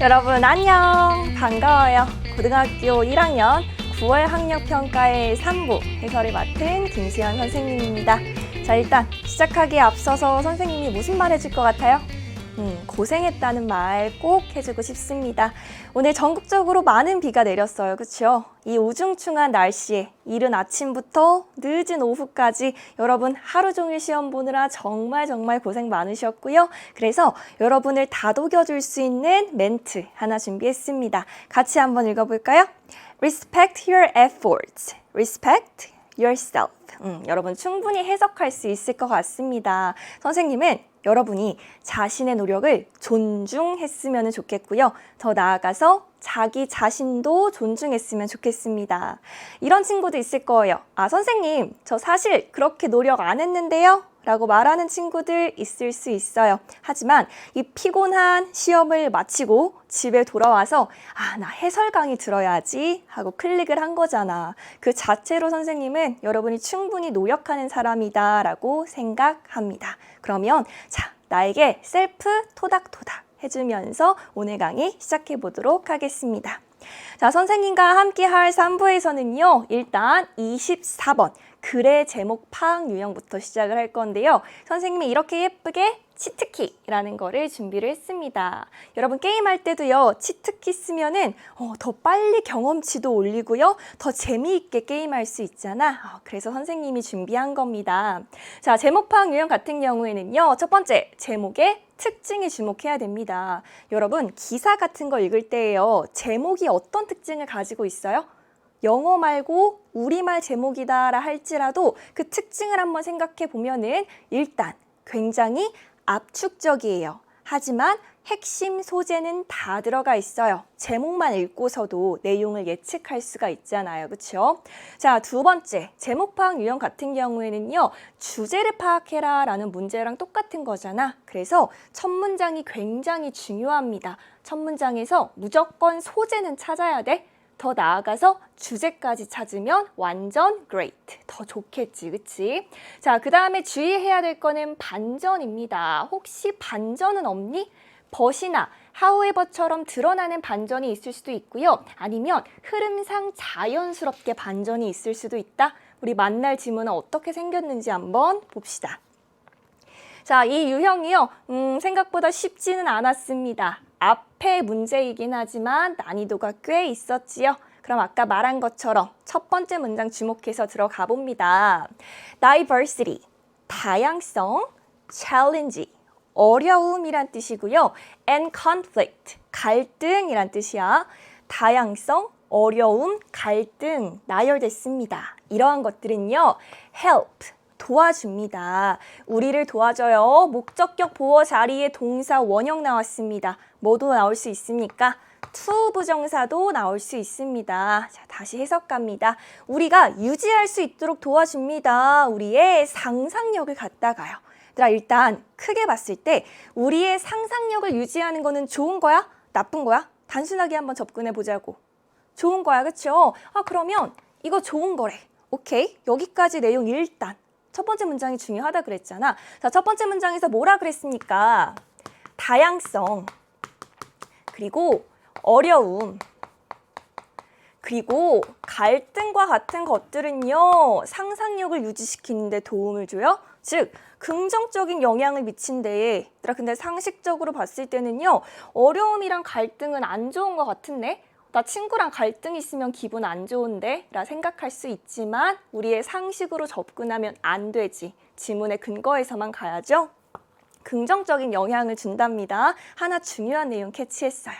여러분 안녕, 반가워요. 고등학교 1학년 9월 학력평가의 3부 해설을 맡은 김수연 선생님입니다. 자, 일단 시작하기에 앞서서 선생님이 무슨 말 해줄 것 같아요? 고생했다는 말 꼭 해주고 싶습니다. 오늘 전국적으로 많은 비가 내렸어요. 그렇죠? 이 우중충한 날씨에 이른 아침부터 늦은 오후까지 여러분 하루 종일 시험 보느라 정말 고생 많으셨고요. 그래서 여러분을 다독여줄 수 있는 멘트 하나 준비했습니다. 같이 한번 읽어볼까요? Respect your efforts. Respect yourself. 여러분 충분히 해석할 수 있을 것 같습니다. 선생님은 여러분이 자신의 노력을 존중했으면 좋겠고요. 더 나아가서 자기 자신도 존중했으면 좋겠습니다. 이런 친구도 있을 거예요. 아, 선생님, 저 사실 그렇게 노력 안 했는데요? 라고 말하는 친구들 있을 수 있어요. 하지만 이 피곤한 시험을 마치고 집에 돌아와서 아, 나 해설 강의 들어야지 하고 클릭을 한 거잖아. 그 자체로 선생님은 여러분이 충분히 노력하는 사람이다 라고 생각합니다. 그러면 자, 나에게 셀프 토닥토닥 해주면서 오늘 강의 시작해 보도록 하겠습니다. 자, 선생님과 함께 할 3부에서는요. 일단 24번 글의 제목 파악 유형부터 시작을 할 건데요. 선생님이 이렇게 예쁘게 치트키라는 거를 준비를 했습니다. 여러분 게임할 때도요. 치트키 쓰면은 더 빨리 경험치도 올리고요. 더 재미있게 게임할 수 있잖아. 그래서 선생님이 준비한 겁니다. 자, 제목 파악 유형 같은 경우에는요. 첫 번째, 제목의 특징에 주목해야 됩니다. 여러분 기사 같은 거 읽을 때요. 제목이 어떤 특징을 가지고 있어요? 영어 말고 우리말 제목이다 할지라도 그 특징을 한번 생각해 보면은 일단 굉장히 압축적이에요. 하지만 핵심 소재는 다 들어가 있어요. 제목만 읽고서도 내용을 예측할 수가 있잖아요. 그렇죠? 자, 두 번째, 제목 파악 유형 같은 경우에는요. 주제를 파악해라 라는 문제랑 똑같은 거잖아. 그래서 첫 문장이 굉장히 중요합니다. 첫 문장에서 무조건 소재는 찾아야 돼. 더 나아가서 주제까지 찾으면 완전 great, 더 좋겠지, 그치? 자, 그 다음에 주의해야 될 거는 반전입니다. 혹시 반전은 없니? but이나 however처럼 드러나는 반전이 있을 수도 있고요. 아니면 흐름상 자연스럽게 반전이 있을 수도 있다. 우리 만날 지문은 어떻게 생겼는지 한번 봅시다. 자, 이 유형이요. 생각보다 쉽지는 않았습니다. 앞에 문제이긴 하지만 난이도가 꽤 있었지요. 그럼 아까 말한 것처럼 첫 번째 문장 주목해서 들어가 봅니다. Diversity, 다양성, challenge, 어려움이란 뜻이고요. And conflict, 갈등이란 뜻이야. 다양성, 어려움, 갈등, 나열됐습니다. 이러한 것들은요. help, 도와줍니다. 우리를 도와줘요. 목적격 보어 자리에 동사 원형 나왔습니다. 뭐도 나올 수 있습니까? to 부정사도 나올 수 있습니다. 자, 다시 해석 갑니다. 우리가 유지할 수 있도록 도와줍니다. 우리의 상상력을 갖다가요. 얘들아, 일단 크게 봤을 때 우리의 상상력을 유지하는 거는 좋은 거야? 나쁜 거야? 단순하게 한번 접근해 보자고. 좋은 거야, 그렇죠? 아, 그러면 이거 좋은 거래. 오케이, 여기까지 내용 일단. 첫 번째 문장이 중요하다 그랬잖아. 자, 첫 번째 문장에서 뭐라 그랬습니까? 다양성, 그리고 어려움, 그리고 갈등과 같은 것들은요. 상상력을 유지시키는 데 도움을 줘요. 즉, 긍정적인 영향을 미친대. 근데 상식적으로 봤을 때는요. 어려움이랑 갈등은 안 좋은 것 같은데? 나 친구랑 갈등 있으면 기분 안 좋은데? 라 생각할 수 있지만 우리의 상식으로 접근하면 안 되지. 지문의 근거에서만 가야죠. 긍정적인 영향을 준답니다. 하나 중요한 내용 캐치했어요.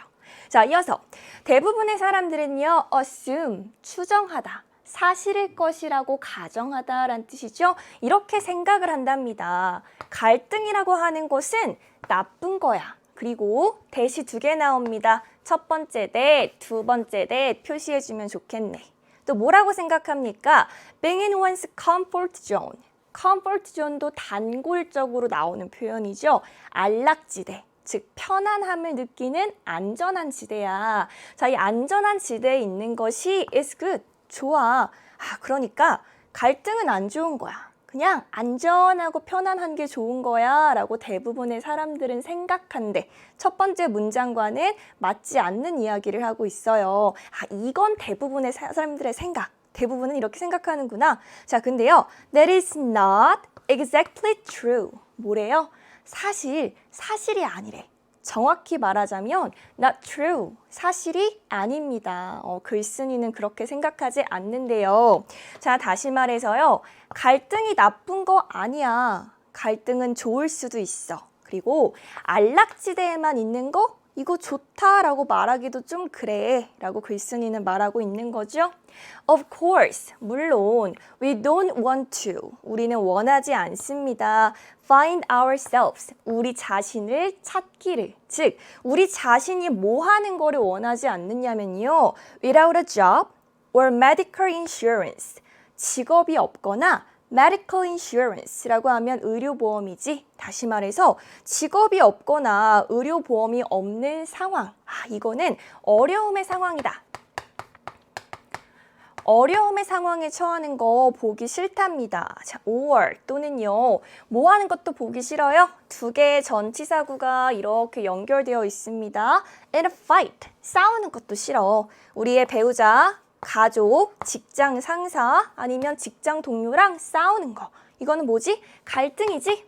자, 이어서 대부분의 사람들은요. assume, 추정하다. 사실일 것이라고 가정하다 라는 뜻이죠. 이렇게 생각을 한답니다. 갈등이라고 하는 것은 나쁜 거야. 그리고 대시 2개 나옵니다. 첫 번째 대, 두 번째 대 표시해주면 좋겠네. 또 뭐라고 생각합니까? Being in one's comfort zone. comfort zone도 단골적으로 나오는 표현이죠. 안락지대, 즉 편안함을 느끼는 안전한 지대야. 자, 이 안전한 지대에 있는 것이 is good, 좋아. 아, 그러니까 갈등은 안 좋은 거야. 그냥 안전하고 편안한 게 좋은 거야 라고 대부분의 사람들은 생각한데 첫 번째 문장과는 맞지 않는 이야기를 하고 있어요. 이건 대부분의 사람들의 생각. 대부분은 이렇게 생각하는구나. 자, 근데요. That is not exactly true. 뭐래요? 사실이 아니래. 정확히 말하자면 not true, 사실이 아닙니다. 글쓴이는 그렇게 생각하지 않는데요. 자, 다시 말해서요. 갈등이 나쁜 거 아니야. 갈등은 좋을 수도 있어. 그리고 안락지대에만 있는 거? 이거 좋다라고 말하기도 좀 그래 라고 글쓴이는 말하고 있는 거죠. Of course, 물론 we don't want to, 우리는 원하지 않습니다. Find ourselves, 우리 자신을 찾기를, 즉 우리 자신이 뭐 하는 거를 원하지 않느냐면요. Without a job or medical insurance, 직업이 없거나 medical insurance라고 하면 의료보험이지. 다시 말해서 직업이 없거나 의료보험이 없는 상황. 이거는 어려움의 상황이다. 어려움의 상황에 처하는 거 보기 싫답니다. 자, or 또는요. 뭐 하는 것도 보기 싫어요? 두 개의 전치사구가 이렇게 연결되어 있습니다. In a fight, 싸우는 것도 싫어. 우리의 배우자, 가족, 직장 상사 아니면 직장 동료랑 싸우는 거. 이거는 뭐지? 갈등이지?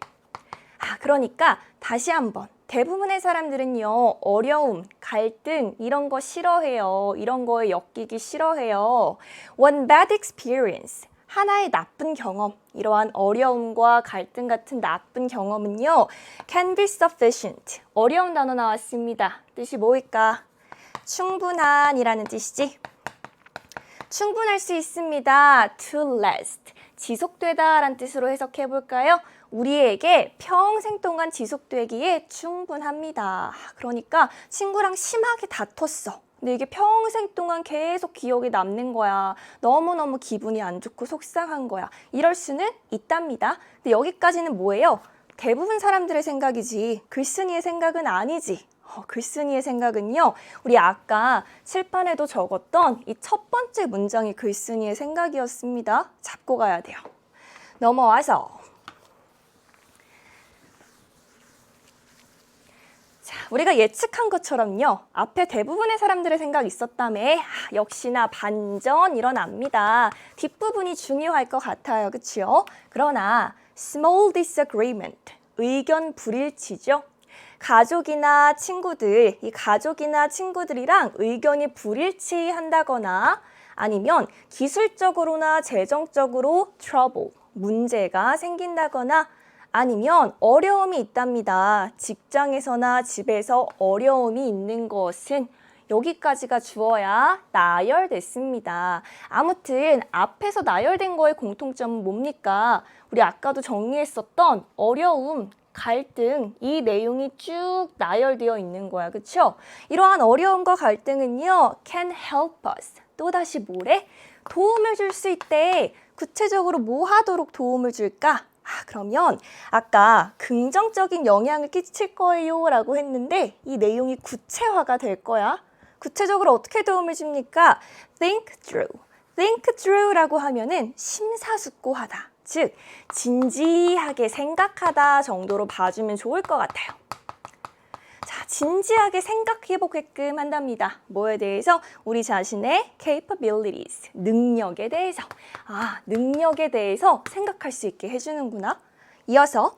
그러니까 다시 한번. 대부분의 사람들은요. 어려움, 갈등 이런 거 싫어해요. 이런 거에 엮이기 싫어해요. One bad experience, 하나의 나쁜 경험. 이러한 어려움과 갈등 같은 나쁜 경험은요. Can be sufficient. 어려운 단어 나왔습니다. 뜻이 뭐일까? 충분한이라는 뜻이지. 충분할 수 있습니다. To last, 지속되다 라는 뜻으로 해석해 볼까요? 우리에게 평생 동안 지속되기에 충분합니다. 그러니까 친구랑 심하게 다퉜어. 근데 이게 평생 동안 계속 기억에 남는 거야. 너무너무 기분이 안 좋고 속상한 거야. 이럴 수는 있답니다. 근데 여기까지는 뭐예요? 대부분 사람들의 생각이지. 글쓴이의 생각은 아니지. 글쓴이의 생각은요. 우리 아까 칠판에도 적었던 이 첫 번째 문장이 글쓴이의 생각이었습니다. 잡고 가야 돼요. 넘어와서 자, 우리가 예측한 것처럼요. 앞에 대부분의 사람들의 생각이 있었다며 역시나 반전 일어납니다. 뒷부분이 중요할 것 같아요. 그렇죠? 그러나 small disagreement, 의견 불일치죠. 가족이나 친구들, 이 가족이나 친구들이랑 의견이 불일치한다거나 아니면 기술적으로나 재정적으로 trouble, 문제가 생긴다거나 아니면 어려움이 있답니다. 직장에서나 집에서 어려움이 있는 것은 여기까지가 주어야 나열됐습니다. 아무튼 앞에서 나열된 거의 공통점은 뭡니까? 우리 아까도 정리했었던 어려움, 갈등, 이 내용이 쭉 나열되어 있는 거야. 그렇죠? 이러한 어려움과 갈등은요. can help us. 또다시 뭐래? 도움을 줄 수 있대. 구체적으로 뭐 하도록 도움을 줄까? 그러면 아까 긍정적인 영향을 끼칠 거예요 라고 했는데 이 내용이 구체화가 될 거야. 구체적으로 어떻게 도움을 줍니까? think through. think through라고 하면은 심사숙고하다. 즉 진지하게 생각하다 정도로 봐주면 좋을 것 같아요. 자, 진지하게 생각해보게끔 한답니다. 뭐에 대해서? 우리 자신의 capabilities, 능력에 대해서. 능력에 대해서 생각할 수 있게 해주는구나. 이어서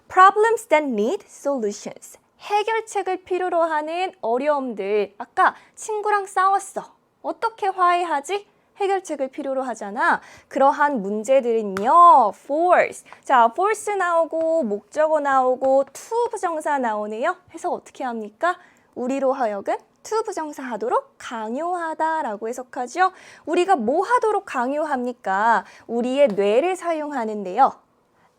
problems that need solutions, 해결책을 필요로 하는 어려움들. 아까 친구랑 싸웠어. 어떻게 화해하지? 해결책을 필요로 하잖아. 그러한 문제들은요. force. 자, force 나오고 목적어 나오고 to 부정사 나오네요. 해서 어떻게 합니까? 우리로 하여금 to 부정사 하도록 강요하다라고 해석하죠. 우리가 뭐 하도록 강요합니까? 우리의 뇌를 사용하는데요.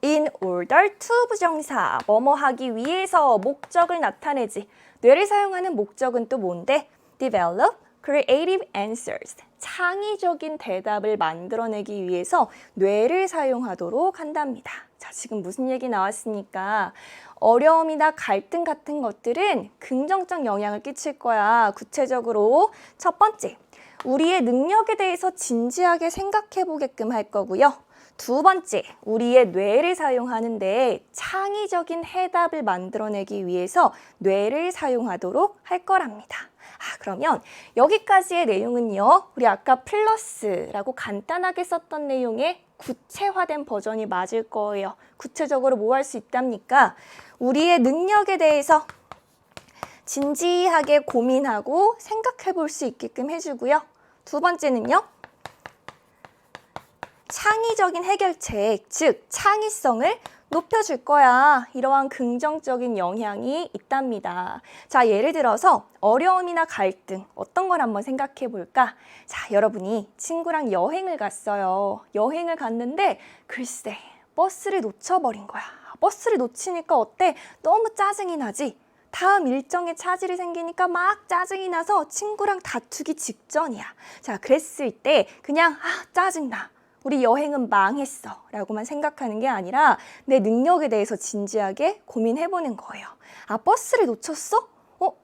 in order to 부정사, 뭐뭐 하기 위해서 목적을 나타내지. 뇌를 사용하는 목적은 또 뭔데? develop creative answers. 창의적인 대답을 만들어내기 위해서 뇌를 사용하도록 한답니다. 자, 지금 무슨 얘기 나왔습니까? 어려움이나 갈등 같은 것들은 긍정적 영향을 끼칠 거야. 구체적으로 첫 번째, 우리의 능력에 대해서 진지하게 생각해 보게끔 할 거고요. 두 번째, 우리의 뇌를 사용하는데 창의적인 해답을 만들어내기 위해서 뇌를 사용하도록 할 거랍니다. 그러면 여기까지의 내용은요, 우리 아까 플러스라고 간단하게 썼던 내용의 구체화된 버전이 맞을 거예요. 구체적으로 뭐 할 수 있답니까? 우리의 능력에 대해서 진지하게 고민하고 생각해 볼 수 있게끔 해주고요. 두 번째는요, 창의적인 해결책, 즉 창의성을 높여줄 거야. 이러한 긍정적인 영향이 있답니다. 자, 예를 들어서 어려움이나 갈등, 어떤 걸 한번 생각해 볼까? 자, 여러분이 친구랑 여행을 갔어요. 여행을 갔는데 글쎄, 버스를 놓쳐버린 거야. 버스를 놓치니까 어때? 너무 짜증이 나지? 다음 일정에 차질이 생기니까 막 짜증이 나서 친구랑 다투기 직전이야. 자, 그랬을 때 그냥 짜증나. 우리 여행은 망했어 라고만 생각하는 게 아니라 내 능력에 대해서 진지하게 고민해보는 거예요. 버스를 놓쳤어?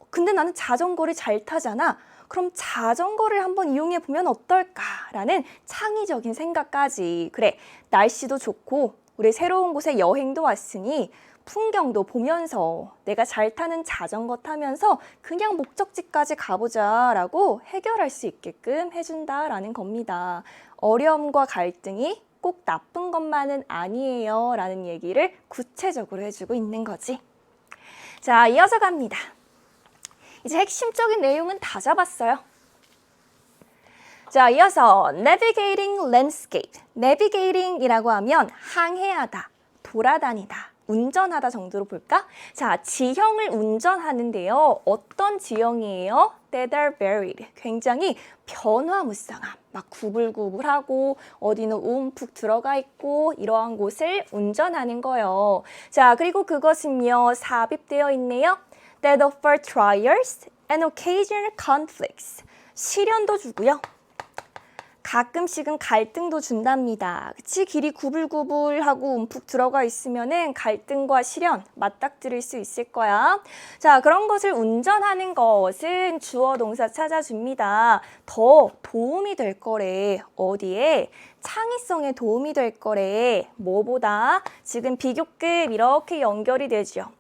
근데 나는 자전거를 잘 타잖아. 그럼 자전거를 한번 이용해보면 어떨까라는 창의적인 생각까지. 그래, 날씨도 좋고 우리 새로운 곳에 여행도 왔으니 풍경도 보면서 내가 잘 타는 자전거 타면서 그냥 목적지까지 가보자 라고 해결할 수 있게끔 해준다라는 겁니다. 어려움과 갈등이 꼭 나쁜 것만은 아니에요 라는 얘기를 구체적으로 해주고 있는 거지. 자, 이어서 갑니다. 이제 핵심적인 내용은 다 잡았어요. 자, 이어서 navigating landscape. navigating이라고 하면 항해하다, 돌아다니다, 운전하다 정도로 볼까? 자, 지형을 운전하는데요. 어떤 지형이에요? That are varied. 굉장히 변화무쌍함. 막 구불구불하고 어디는 움푹 들어가 있고 이러한 곳을 운전하는 거예요. 자, 그리고 그것은요. 삽입되어 있네요. That offer trials and occasional conflicts. 시련도 주고요. 가끔씩은 갈등도 준답니다. 그치? 길이 구불구불하고 움푹 들어가 있으면은 갈등과 시련 맞닥뜨릴 수 있을 거야. 자, 그런 것을 운전하는 것은 주어 동사 찾아줍니다. 더 도움이 될 거래. 어디에? 창의성에 도움이 될 거래. 뭐보다? 지금 비교급 이렇게 연결이 되죠.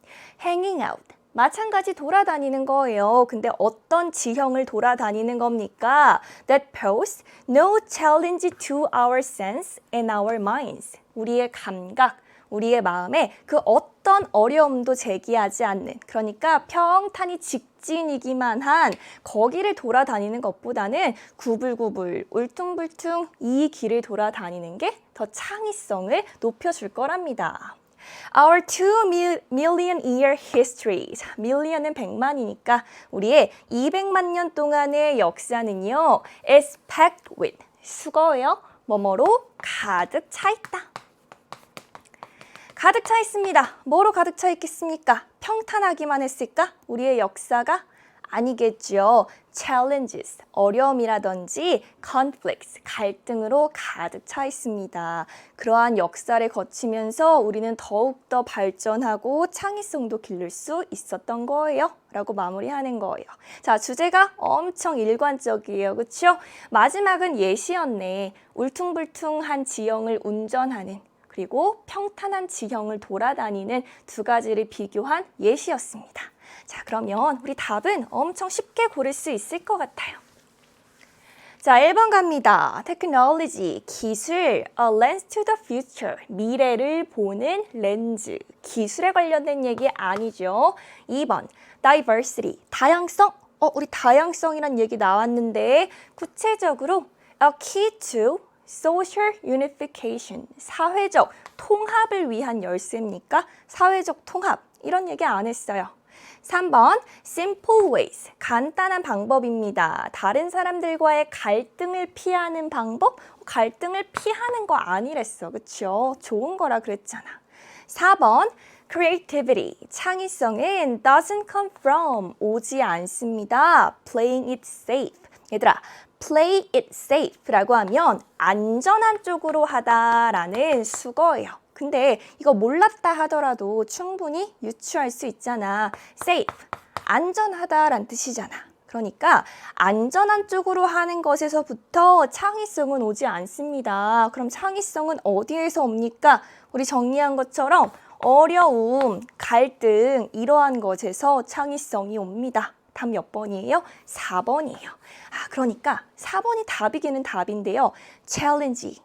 Hanging out. 마찬가지 돌아다니는 거예요. 근데 어떤 지형을 돌아다니는 겁니까? That pose no challenge to our sense and our minds. 우리의 감각, 우리의 마음에 그 어떤 어려움도 제기하지 않는, 그러니까 평탄히 직진이기만 한 거기를 돌아다니는 것보다는 구불구불, 울퉁불퉁 이 길을 돌아다니는 게 더 창의성을 높여줄 거랍니다. Our 2 million year history. 자, million은 100만이니까 우리의 200만 년 동안의 역사는요. is packed with. 수거예요. 뭐뭐로 가득 차 있다. 가득 차 있습니다. 뭐로 가득 차 있겠습니까? 평탄하기만 했을까? 우리의 역사가? 아니겠죠. challenges, 어려움이라든지 conflicts, 갈등으로 가득 차 있습니다. 그러한 역사를 거치면서 우리는 더욱더 발전하고 창의성도 기를 수 있었던 거예요. 라고 마무리하는 거예요. 자, 주제가 엄청 일관적이에요. 그렇죠? 마지막은 예시였네. 울퉁불퉁한 지형을 운전하는, 그리고 평탄한 지형을 돌아다니는 두 가지를 비교한 예시였습니다. 자, 그러면 우리 답은 엄청 쉽게 고를 수 있을 것 같아요. 자, 1번 갑니다. Technology, 기술, a lens to the future, 미래를 보는 렌즈. 기술에 관련된 얘기 아니죠. 2번, diversity, 다양성. 우리 다양성이란 얘기 나왔는데 구체적으로 a key to social unification, 사회적 통합을 위한 열쇠입니까? 사회적 통합, 이런 얘기 안 했어요. 3번, simple ways, 간단한 방법입니다. 다른 사람들과의 갈등을 피하는 방법? 갈등을 피하는 거 아니랬어, 그쵸? 좋은 거라 그랬잖아. 4번, creativity, 창의성은 doesn't come from, 오지 않습니다. playing it safe. 얘들아, play it safe라고 하면 안전한 쪽으로 하다라는 수거예요. 근데 이거 몰랐다 하더라도 충분히 유추할 수 있잖아. safe, 안전하다라는 뜻이잖아. 그러니까 안전한 쪽으로 하는 것에서부터 창의성은 오지 않습니다. 그럼 창의성은 어디에서 옵니까? 우리 정리한 것처럼 어려움, 갈등 이러한 것에서 창의성이 옵니다. 답 몇 번이에요? 4번이에요. 그러니까 4번이 답이기는 답인데요. challenge,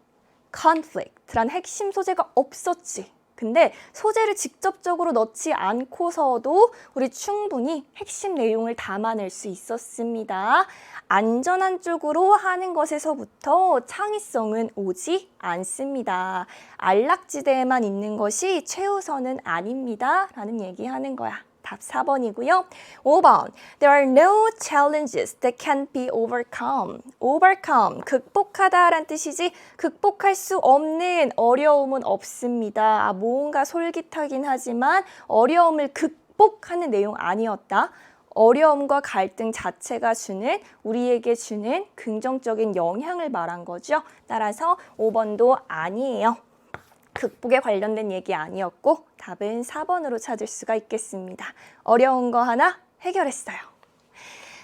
conflict란 핵심 소재가 없었지. 근데 소재를 직접적으로 넣지 않고서도 우리 충분히 핵심 내용을 담아낼 수 있었습니다. 안전한 쪽으로 하는 것에서부터 창의성은 오지 않습니다. 안락지대에만 있는 것이 최우선은 아닙니다. 라는 얘기하는 거야. 답 4번이고요. 5번. There are no challenges that can't be overcome. overcome, 극복하다라는 뜻이지 극복할 수 없는 어려움은 없습니다. 뭔가 솔깃하긴 하지만 어려움을 극복하는 내용 아니었다. 어려움과 갈등 자체가 우리에게 주는 긍정적인 영향을 말한 거죠. 따라서 5번도 아니에요. 극복에 관련된 얘기 아니었고 답은 4번으로 찾을 수가 있겠습니다. 어려운 거 하나 해결했어요.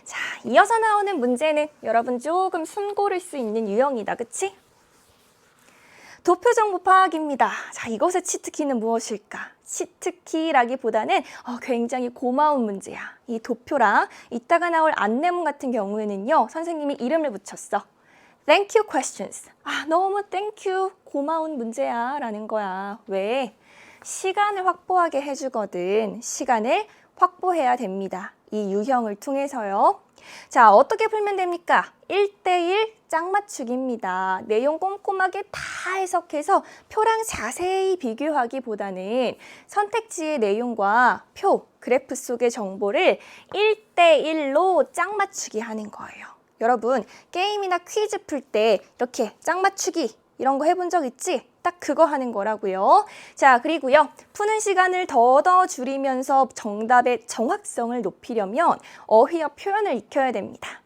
자, 이어서 나오는 문제는 여러분 조금 숨 고를 수 있는 유형이다. 그치? 도표 정보 파악입니다. 자, 이것의 치트키는 무엇일까? 치트키라기보다는 굉장히 고마운 문제야. 이 도표랑 이따가 나올 안내문 같은 경우에는요. 선생님이 이름을 붙였어. Thank you questions. 너무 thank you. 고마운 문제야 라는 거야. 왜? 시간을 확보하게 해주거든. 시간을 확보해야 됩니다. 이 유형을 통해서요. 자, 어떻게 풀면 됩니까? 1대1 짝맞추기입니다. 내용 꼼꼼하게 다 해석해서 표랑 자세히 비교하기보다는 선택지의 내용과 표, 그래프 속의 정보를 1대1로 짝맞추기 하는 거예요. 여러분, 게임이나 퀴즈 풀 때 이렇게 짝맞추기 이런 거 해본 적 있지? 딱 그거 하는 거라고요. 자, 그리고요. 푸는 시간을 더더 줄이면서 정답의 정확성을 높이려면 어휘와 표현을 익혀야 됩니다.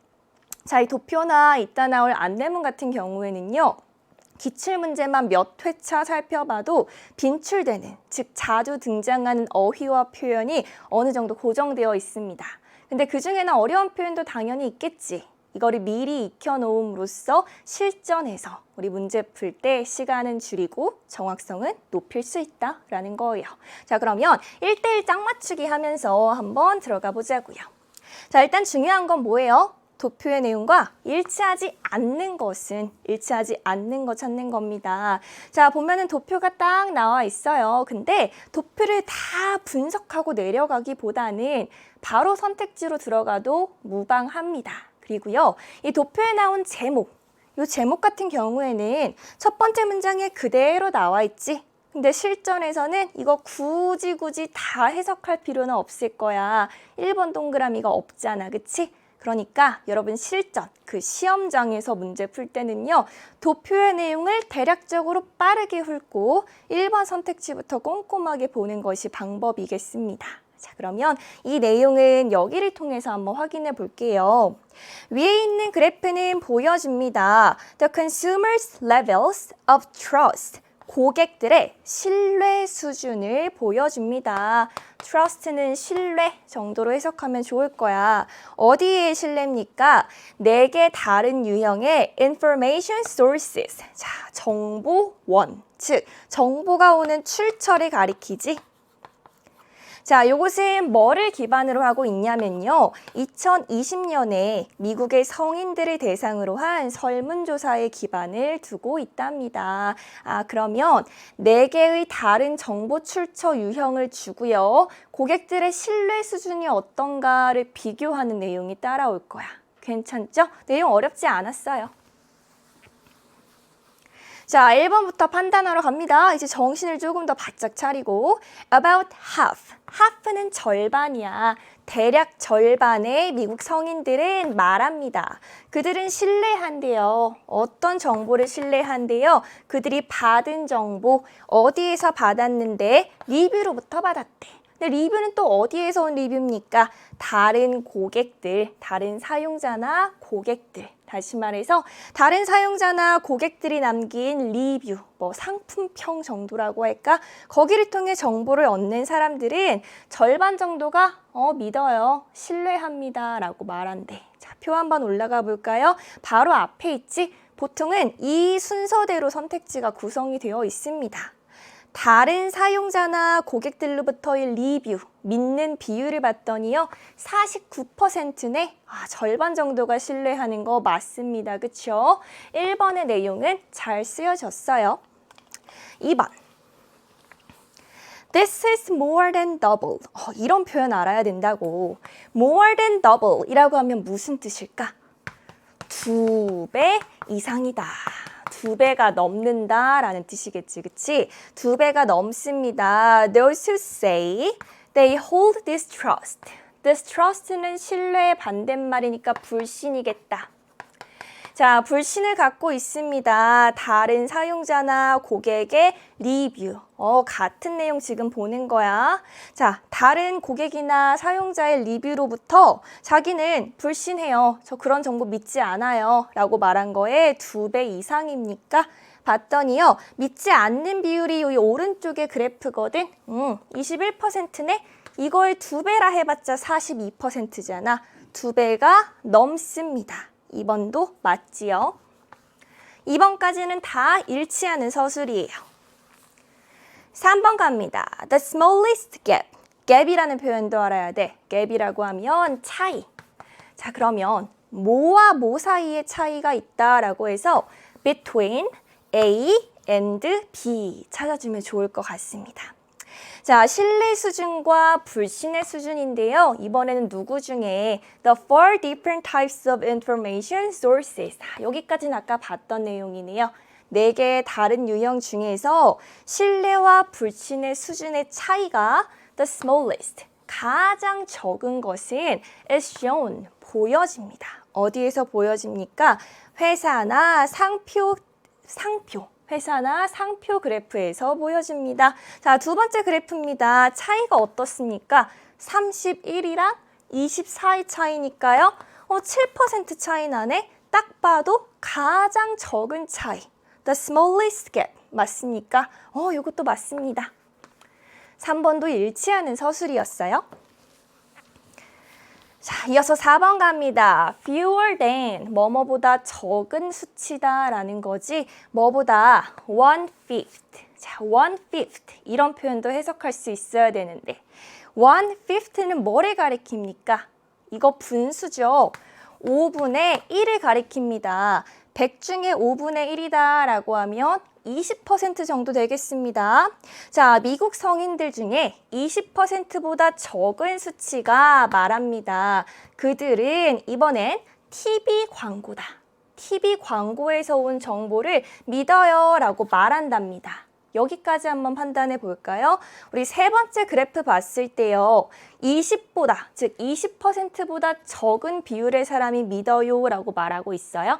자, 이 도표나 이따 나올 안내문 같은 경우에는요. 기출문제만 몇 회차 살펴봐도 빈출되는, 즉 자주 등장하는 어휘와 표현이 어느 정도 고정되어 있습니다. 근데 그중에는 어려운 표현도 당연히 있겠지. 이거를 미리 익혀놓음으로써 실전에서 우리 문제 풀 때 시간은 줄이고 정확성은 높일 수 있다라는 거예요. 자, 그러면 1대1 짝맞추기 하면서 한번 들어가 보자고요. 자, 일단 중요한 건 뭐예요? 도표의 내용과 일치하지 않는 것은 일치하지 않는 거 찾는 겁니다. 자, 보면은 도표가 딱 나와 있어요. 근데 도표를 다 분석하고 내려가기보다는 바로 선택지로 들어가도 무방합니다. 그리고요, 이 도표에 나온 제목, 이 제목 같은 경우에는 첫 번째 문장에 그대로 나와 있지. 근데 실전에서는 이거 굳이 다 해석할 필요는 없을 거야. 1번 동그라미가 없잖아, 그치? 그러니까 여러분 실전, 그 시험장에서 문제 풀 때는요. 도표의 내용을 대략적으로 빠르게 훑고 1번 선택지부터 꼼꼼하게 보는 것이 방법이겠습니다. 자, 그러면 이 내용은 여기를 통해서 한번 확인해 볼게요. 위에 있는 그래프는 보여줍니다. The consumers' levels of trust. 고객들의 신뢰 수준을 보여줍니다. trust는 신뢰 정도로 해석하면 좋을 거야. 어디에 신뢰입니까? 4개 다른 유형의 information sources. 자, 정보원. 즉, 정보가 오는 출처를 가리키지. 자, 요것은 뭐를 기반으로 하고 있냐면요. 2020년에 미국의 성인들을 대상으로 한 설문조사에 기반을 두고 있답니다. 그러면 4개의 다른 정보 출처 유형을 주고요. 고객들의 신뢰 수준이 어떤가를 비교하는 내용이 따라올 거야. 괜찮죠? 내용 어렵지 않았어요. 자, 1번부터 판단하러 갑니다. 이제 정신을 조금 더 바짝 차리고 about half. half는 절반이야. 대략 절반의 미국 성인들은 말합니다. 그들은 신뢰한대요. 어떤 정보를 신뢰한대요? 그들이 받은 정보, 어디에서 받았는데 리뷰로부터 받았대. 근데 리뷰는 또 어디에서 온 리뷰입니까? 다른 고객들, 다른 사용자나 고객들. 다시 말해서 다른 사용자나 고객들이 남긴 리뷰, 상품평 정도라고 할까? 거기를 통해 정보를 얻는 사람들은 절반 정도가 믿어요, 신뢰합니다 라고 말한대. 표 한번 올라가 볼까요? 바로 앞에 있지? 보통은 이 순서대로 선택지가 구성이 되어 있습니다. 다른 사용자나 고객들로부터의 리뷰, 믿는 비율을 봤더니요. 49%네. 절반 정도가 신뢰하는 거 맞습니다. 그쵸? 1번의 내용은 잘 쓰여졌어요. 2번. This is more than double. 이런 표현 알아야 된다고. More than double 이라고 하면 무슨 뜻일까? 2배 이상이다. 2배가 넘는다 라는 뜻이겠지, 그치? 2배가 넘습니다. Those who say they hold distrust. distrust는 신뢰의 반대말이니까 불신이겠다. 자, 불신을 갖고 있습니다. 다른 사용자나 고객의 리뷰. 같은 내용 지금 보는 거야. 자, 다른 고객이나 사용자의 리뷰로부터 자기는 불신해요. 저 그런 정보 믿지 않아요. 라고 말한 거에 2배 이상입니까? 봤더니요. 믿지 않는 비율이 이 오른쪽의 그래프거든. 21%네? 이거의 2배라 해봤자 42%잖아. 2배가 넘습니다. 2번도 맞지요. 2번까지는 다 일치하는 서술이에요. 3번 갑니다. The smallest gap. gap이라는 표현도 알아야 돼. gap이라고 하면 차이. 자, 그러면 뭐와 뭐 사이의 차이가 있다라고 해서 between A and B 찾아주면 좋을 것 같습니다. 자, 신뢰 수준과 불신의 수준인데요. 이번에는 누구 중에 the four different types of information sources. 여기까지는 아까 봤던 내용이네요. 4개의 다른 유형 중에서 신뢰와 불신의 수준의 차이가 the smallest, 가장 적은 것은 is shown, 보여집니다. 어디에서 보여집니까? 회사나 회사나 상표 그래프에서 보여집니다. 자, 두 번째 그래프입니다. 차이가 어떻습니까? 31이랑 24의 차이니까요. 7% 차이 나네? 딱 봐도 가장 적은 차이. The smallest gap. 맞습니까? 이것도 맞습니다. 3번도 일치하는 서술이었어요. 자, 이어서 4번 갑니다. Fewer than, 뭐뭐보다 적은 수치다라는 거지. 뭐보다 1/5. 자, 1/5 이런 표현도 해석할 수 있어야 되는데 1/5는 뭐를 가리킵니까? 이거 분수죠. 5분의 1을 가리킵니다. 100 중에 5분의 1이다 라고 하면 20% 정도 되겠습니다. 자, 미국 성인들 중에 20%보다 적은 수치가 말합니다. 그들은 이번엔 TV 광고다. TV 광고에서 온 정보를 믿어요 라고 말한답니다. 여기까지 한번 판단해 볼까요? 우리 세 번째 그래프 봤을 때요. 20보다, 즉 20%보다 적은 비율의 사람이 믿어요 라고 말하고 있어요.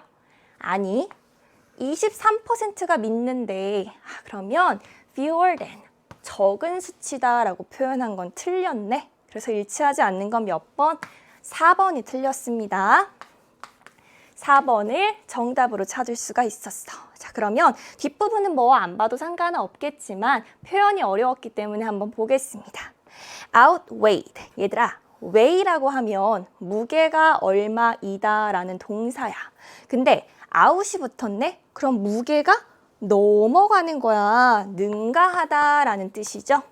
아니, 23%가 믿는데 그러면 fewer than, 적은 수치다 라고 표현한 건 틀렸네. 그래서 일치하지 않는 건 몇 번? 4번이 틀렸습니다. 4번을 정답으로 찾을 수가 있었어. 자, 그러면 뒷부분은 뭐 안 봐도 상관은 없겠지만 표현이 어려웠기 때문에 한번 보겠습니다. outweighed. 얘들아, weigh라고 하면 무게가 얼마이다 라는 동사야. 근데 out이 붙었네? 그럼 무게가 넘어가는 거야. 능가하다라는 뜻이죠.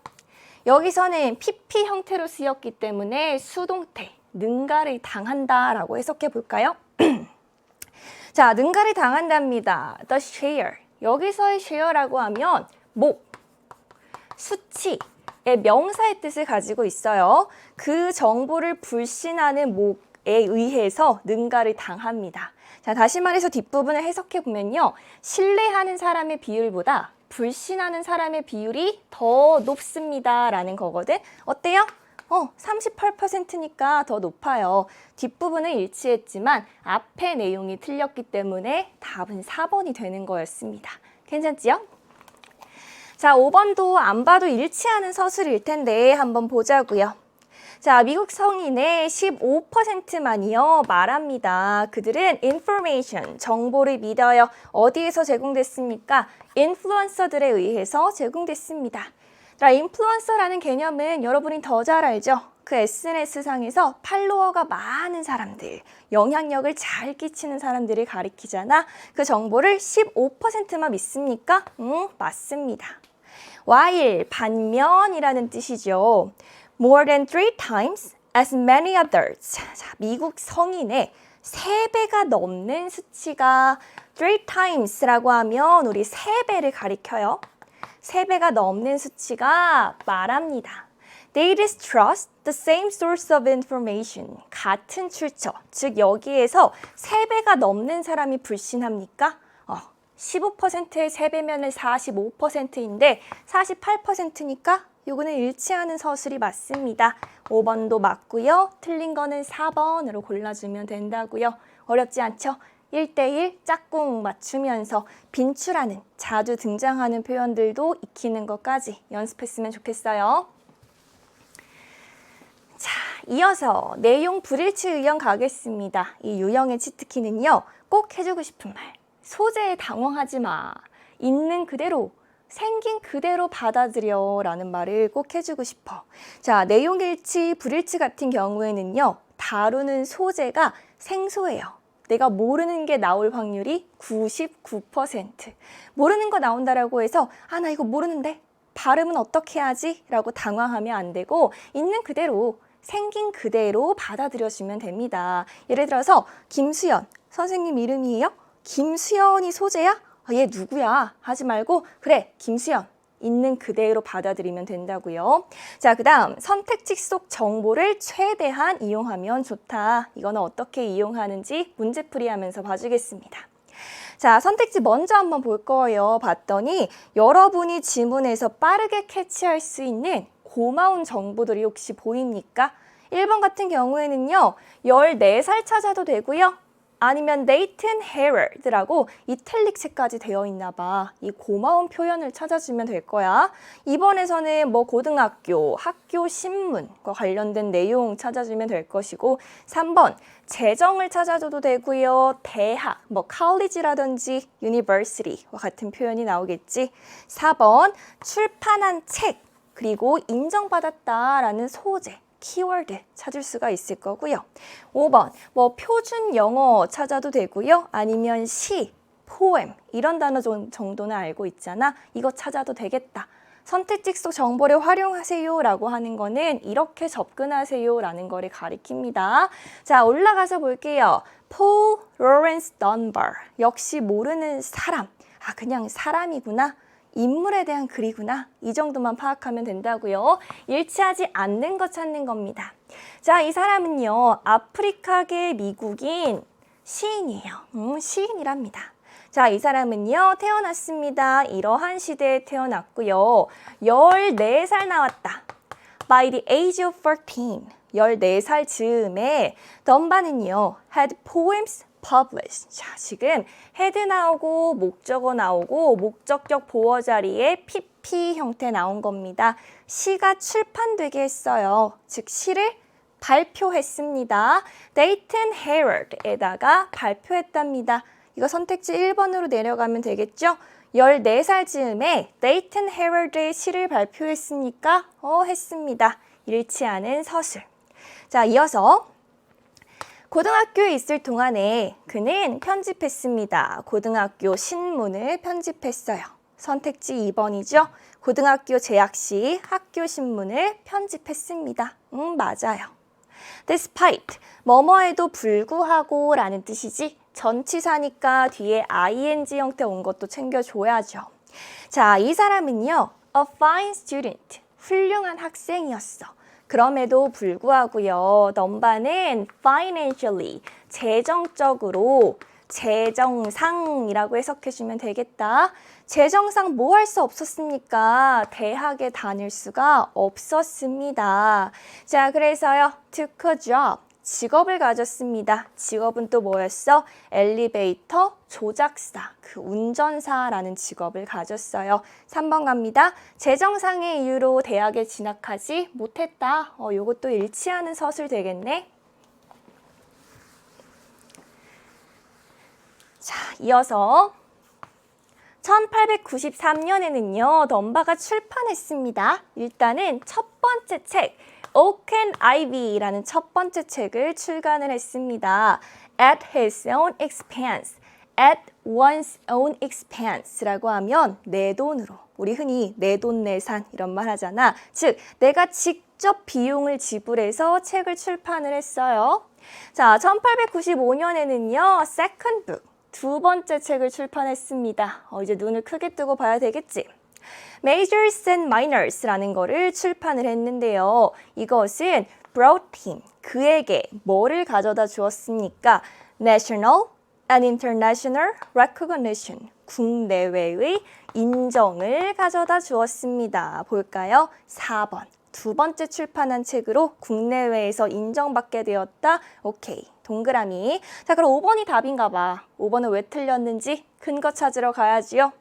여기서는 PP 형태로 쓰였기 때문에 수동태, 능가를 당한다라고 해석해 볼까요? 자, 능가를 당한답니다. The share. 여기서의 share라고 하면 목, 수치의 명사의 뜻을 가지고 있어요. 그 정보를 불신하는 목에 의해서 능가를 당합니다. 자, 다시 말해서 뒷부분을 해석해 보면요. 신뢰하는 사람의 비율보다 불신하는 사람의 비율이 더 높습니다. 라는 거거든. 어때요? 38%니까 더 높아요. 뒷부분은 일치했지만 앞의 내용이 틀렸기 때문에 답은 4번이 되는 거였습니다. 괜찮지요? 자, 5번도 안 봐도 일치하는 서술일 텐데 한번 보자고요. 자, 미국 성인의 15%만이요 말합니다. 그들은 information, 정보를 믿어요. 어디에서 제공됐습니까? 인플루언서들에 의해서 제공됐습니다. 자, 인플루언서라는 개념은 여러분이 더 잘 알죠? 네트워크 SNS상에서 팔로워가 많은 사람들, 영향력을 잘 끼치는 사람들을 가리키잖아. 그 정보를 15%만 믿습니까? 맞습니다. while, 반면이라는 뜻이죠. More than 3 times as many others. 자, 미국 성인의 3배가 넘는 수치가 3 times라고 하면 우리 3배를 가리켜요. 3배가 넘는 수치가 말합니다. They distrust the same source of information. 같은 출처, 즉 여기에서 3배가 넘는 사람이 불신합니까? 15%의 3배면은 45%인데 48%니까 요거는 일치하는 서술이 맞습니다. 5번도 맞고요. 틀린 거는 4번으로 골라주면 된다고요. 어렵지 않죠? 1대1 짝꿍 맞추면서 빈출하는 자주 등장하는 표현들도 익히는 것까지 연습했으면 좋겠어요. 자, 이어서 내용 불일치 의견 가겠습니다. 이 유형의 치트키는요. 꼭 해주고 싶은 말. 소재에 당황하지 마. 있는 그대로, 생긴 그대로 받아들여 라는 말을 꼭 해주고 싶어. 자, 내용 일치, 불일치 같은 경우에는요. 다루는 소재가 생소해요. 내가 모르는 게 나올 확률이 99%. 모르는 거 나온다라고 해서 나 이거 모르는데 발음은 어떻게 하지? 라고 당황하면 안 되고 있는 그대로 생긴 그대로 받아들여주면 됩니다. 예를 들어서 김수연 선생님 이름이에요? 김수연이 소재야? 얘 누구야? 하지 말고 그래 김수연 있는 그대로 받아들이면 된다고요. 자, 그 다음 선택지 속 정보를 최대한 이용하면 좋다. 이거는 어떻게 이용하는지 문제풀이 하면서 봐주겠습니다. 자, 선택지 먼저 한번 볼 거예요. 봤더니 여러분이 지문에서 빠르게 캐치할 수 있는 고마운 정보들이 혹시 보입니까? 1번 같은 경우에는요. 14살 찾아도 되고요. 아니면 네이튼 헤럴드라고 이탈릭체까지 되어 있나 봐. 이 고마운 표현을 찾아주면 될 거야. 2번에서는 뭐 고등학교, 학교 신문과 관련된 내용 찾아주면 될 것이고 3번 재정을 찾아줘도 되고요. 대학, 뭐 college라든지 university와 같은 표현이 나오겠지. 4번 출판한 책, 그리고 인정받았다라는 소재. 키워드 찾을 수가 있을 거고요. 5번 뭐 표준 영어 찾아도 되고요. 아니면 시, 포엠 이런 단어 정도는 알고 있잖아. 이거 찾아도 되겠다. 선택지 속 정보를 활용하세요 라고 하는 거는 이렇게 접근하세요 라는 거를 가리킵니다. 자, 올라가서 볼게요. Paul Laurence Dunbar. 역시 모르는 사람. 그냥 사람이구나. 인물에 대한 글이구나. 이 정도만 파악하면 된다고요. 일치하지 않는 거 찾는 겁니다. 자, 이 사람은요. 아프리카계 미국인 시인이에요. 시인이랍니다. 자, 이 사람은요. 태어났습니다. 이러한 시대에 태어났고요. 14살 나왔다. By the age of 14. 14살 즈음에 덤바는요. had poems published. 자, 지금 헤드 나오고 목적어 나오고 목적격 보어 자리에 PP 형태 나온 겁니다. 시가 출판되게 했어요. 즉 시를 발표했습니다. 데이튼 헤럴드에다가 발표했답니다. 이거 선택지 1번으로 내려가면 되겠죠? 14살 즈음에 데이튼 헤럴드의 시를 발표했습니까? 했습니다. 일치하는 서술. 자, 이어서 고등학교에 있을 동안에 그는 편집했습니다. 고등학교 신문을 편집했어요. 선택지 2번이죠. 고등학교 재학 시 학교 신문을 편집했습니다. 맞아요. Despite, 뭐뭐에도 불구하고 라는 뜻이지. 전치사니까 뒤에 ing 형태 온 것도 챙겨줘야죠. 자, 이 사람은요. A fine student, 훌륭한 학생이었어. 그럼에도 불구하고요. 넘바는 financially, 재정적으로 재정상이라고 해석해주면 되겠다. 재정상 뭐 할 수 없었습니까? 대학에 다닐 수가 없었습니다. 자, 그래서요. took a job, 직업을 가졌습니다. 직업은 또 뭐였어? 엘리베이터 조작사, 그 운전사라는 직업을 가졌어요. 3번 갑니다. 재정상의 이유로 대학에 진학하지 못했다. 요것도 일치하는 서술 되겠네. 자, 이어서 1893년에는요, 덤바가 출판했습니다. 일단은 첫 번째 책, Oak and Ivy라는 첫 번째 책을 출간을 했습니다. At his own expense, at one's own expense라고 하면 내 돈으로, 우리 흔히 내돈내산 이런 말 하잖아. 즉, 내가 직접 비용을 지불해서 책을 출판을 했어요. 자, 1895년에는요, Second book, 두 번째 책을 출판했습니다. 이제 눈을 크게 뜨고 봐야 되겠지. Majors and Minors라는 거를 출판을 했는데요. 이것은 brought him, 그에게 뭐를 가져다 주었습니까? National and international recognition, 국내외의 인정을 가져다 주었습니다. 볼까요? 4번. 두 번째 출판한 책으로 국내외에서 인정받게 되었다. 오케이. 동그라미. 자, 그럼 5번이 답인가 봐. 5번은 왜 틀렸는지 근거 찾으러 가야지요.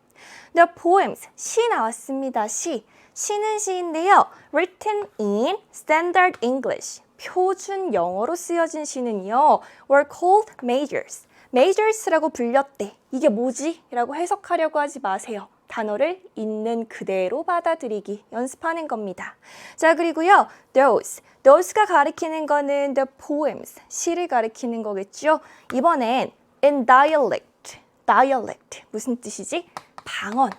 The poems, 시 나왔습니다. 시는 시인데요. Written in standard English, 표준 영어로 쓰여진 시는요. were called majors. majors라고 불렸대. 이게 뭐지? 라고 해석하려고 하지 마세요. 단어를 있는 그대로 받아들이기 연습하는 겁니다. 자, 그리고요. those가 가리키는 거는 the poems, 시를 가리키는 거겠죠. 이번엔 in dialect 무슨 뜻이지? 방언,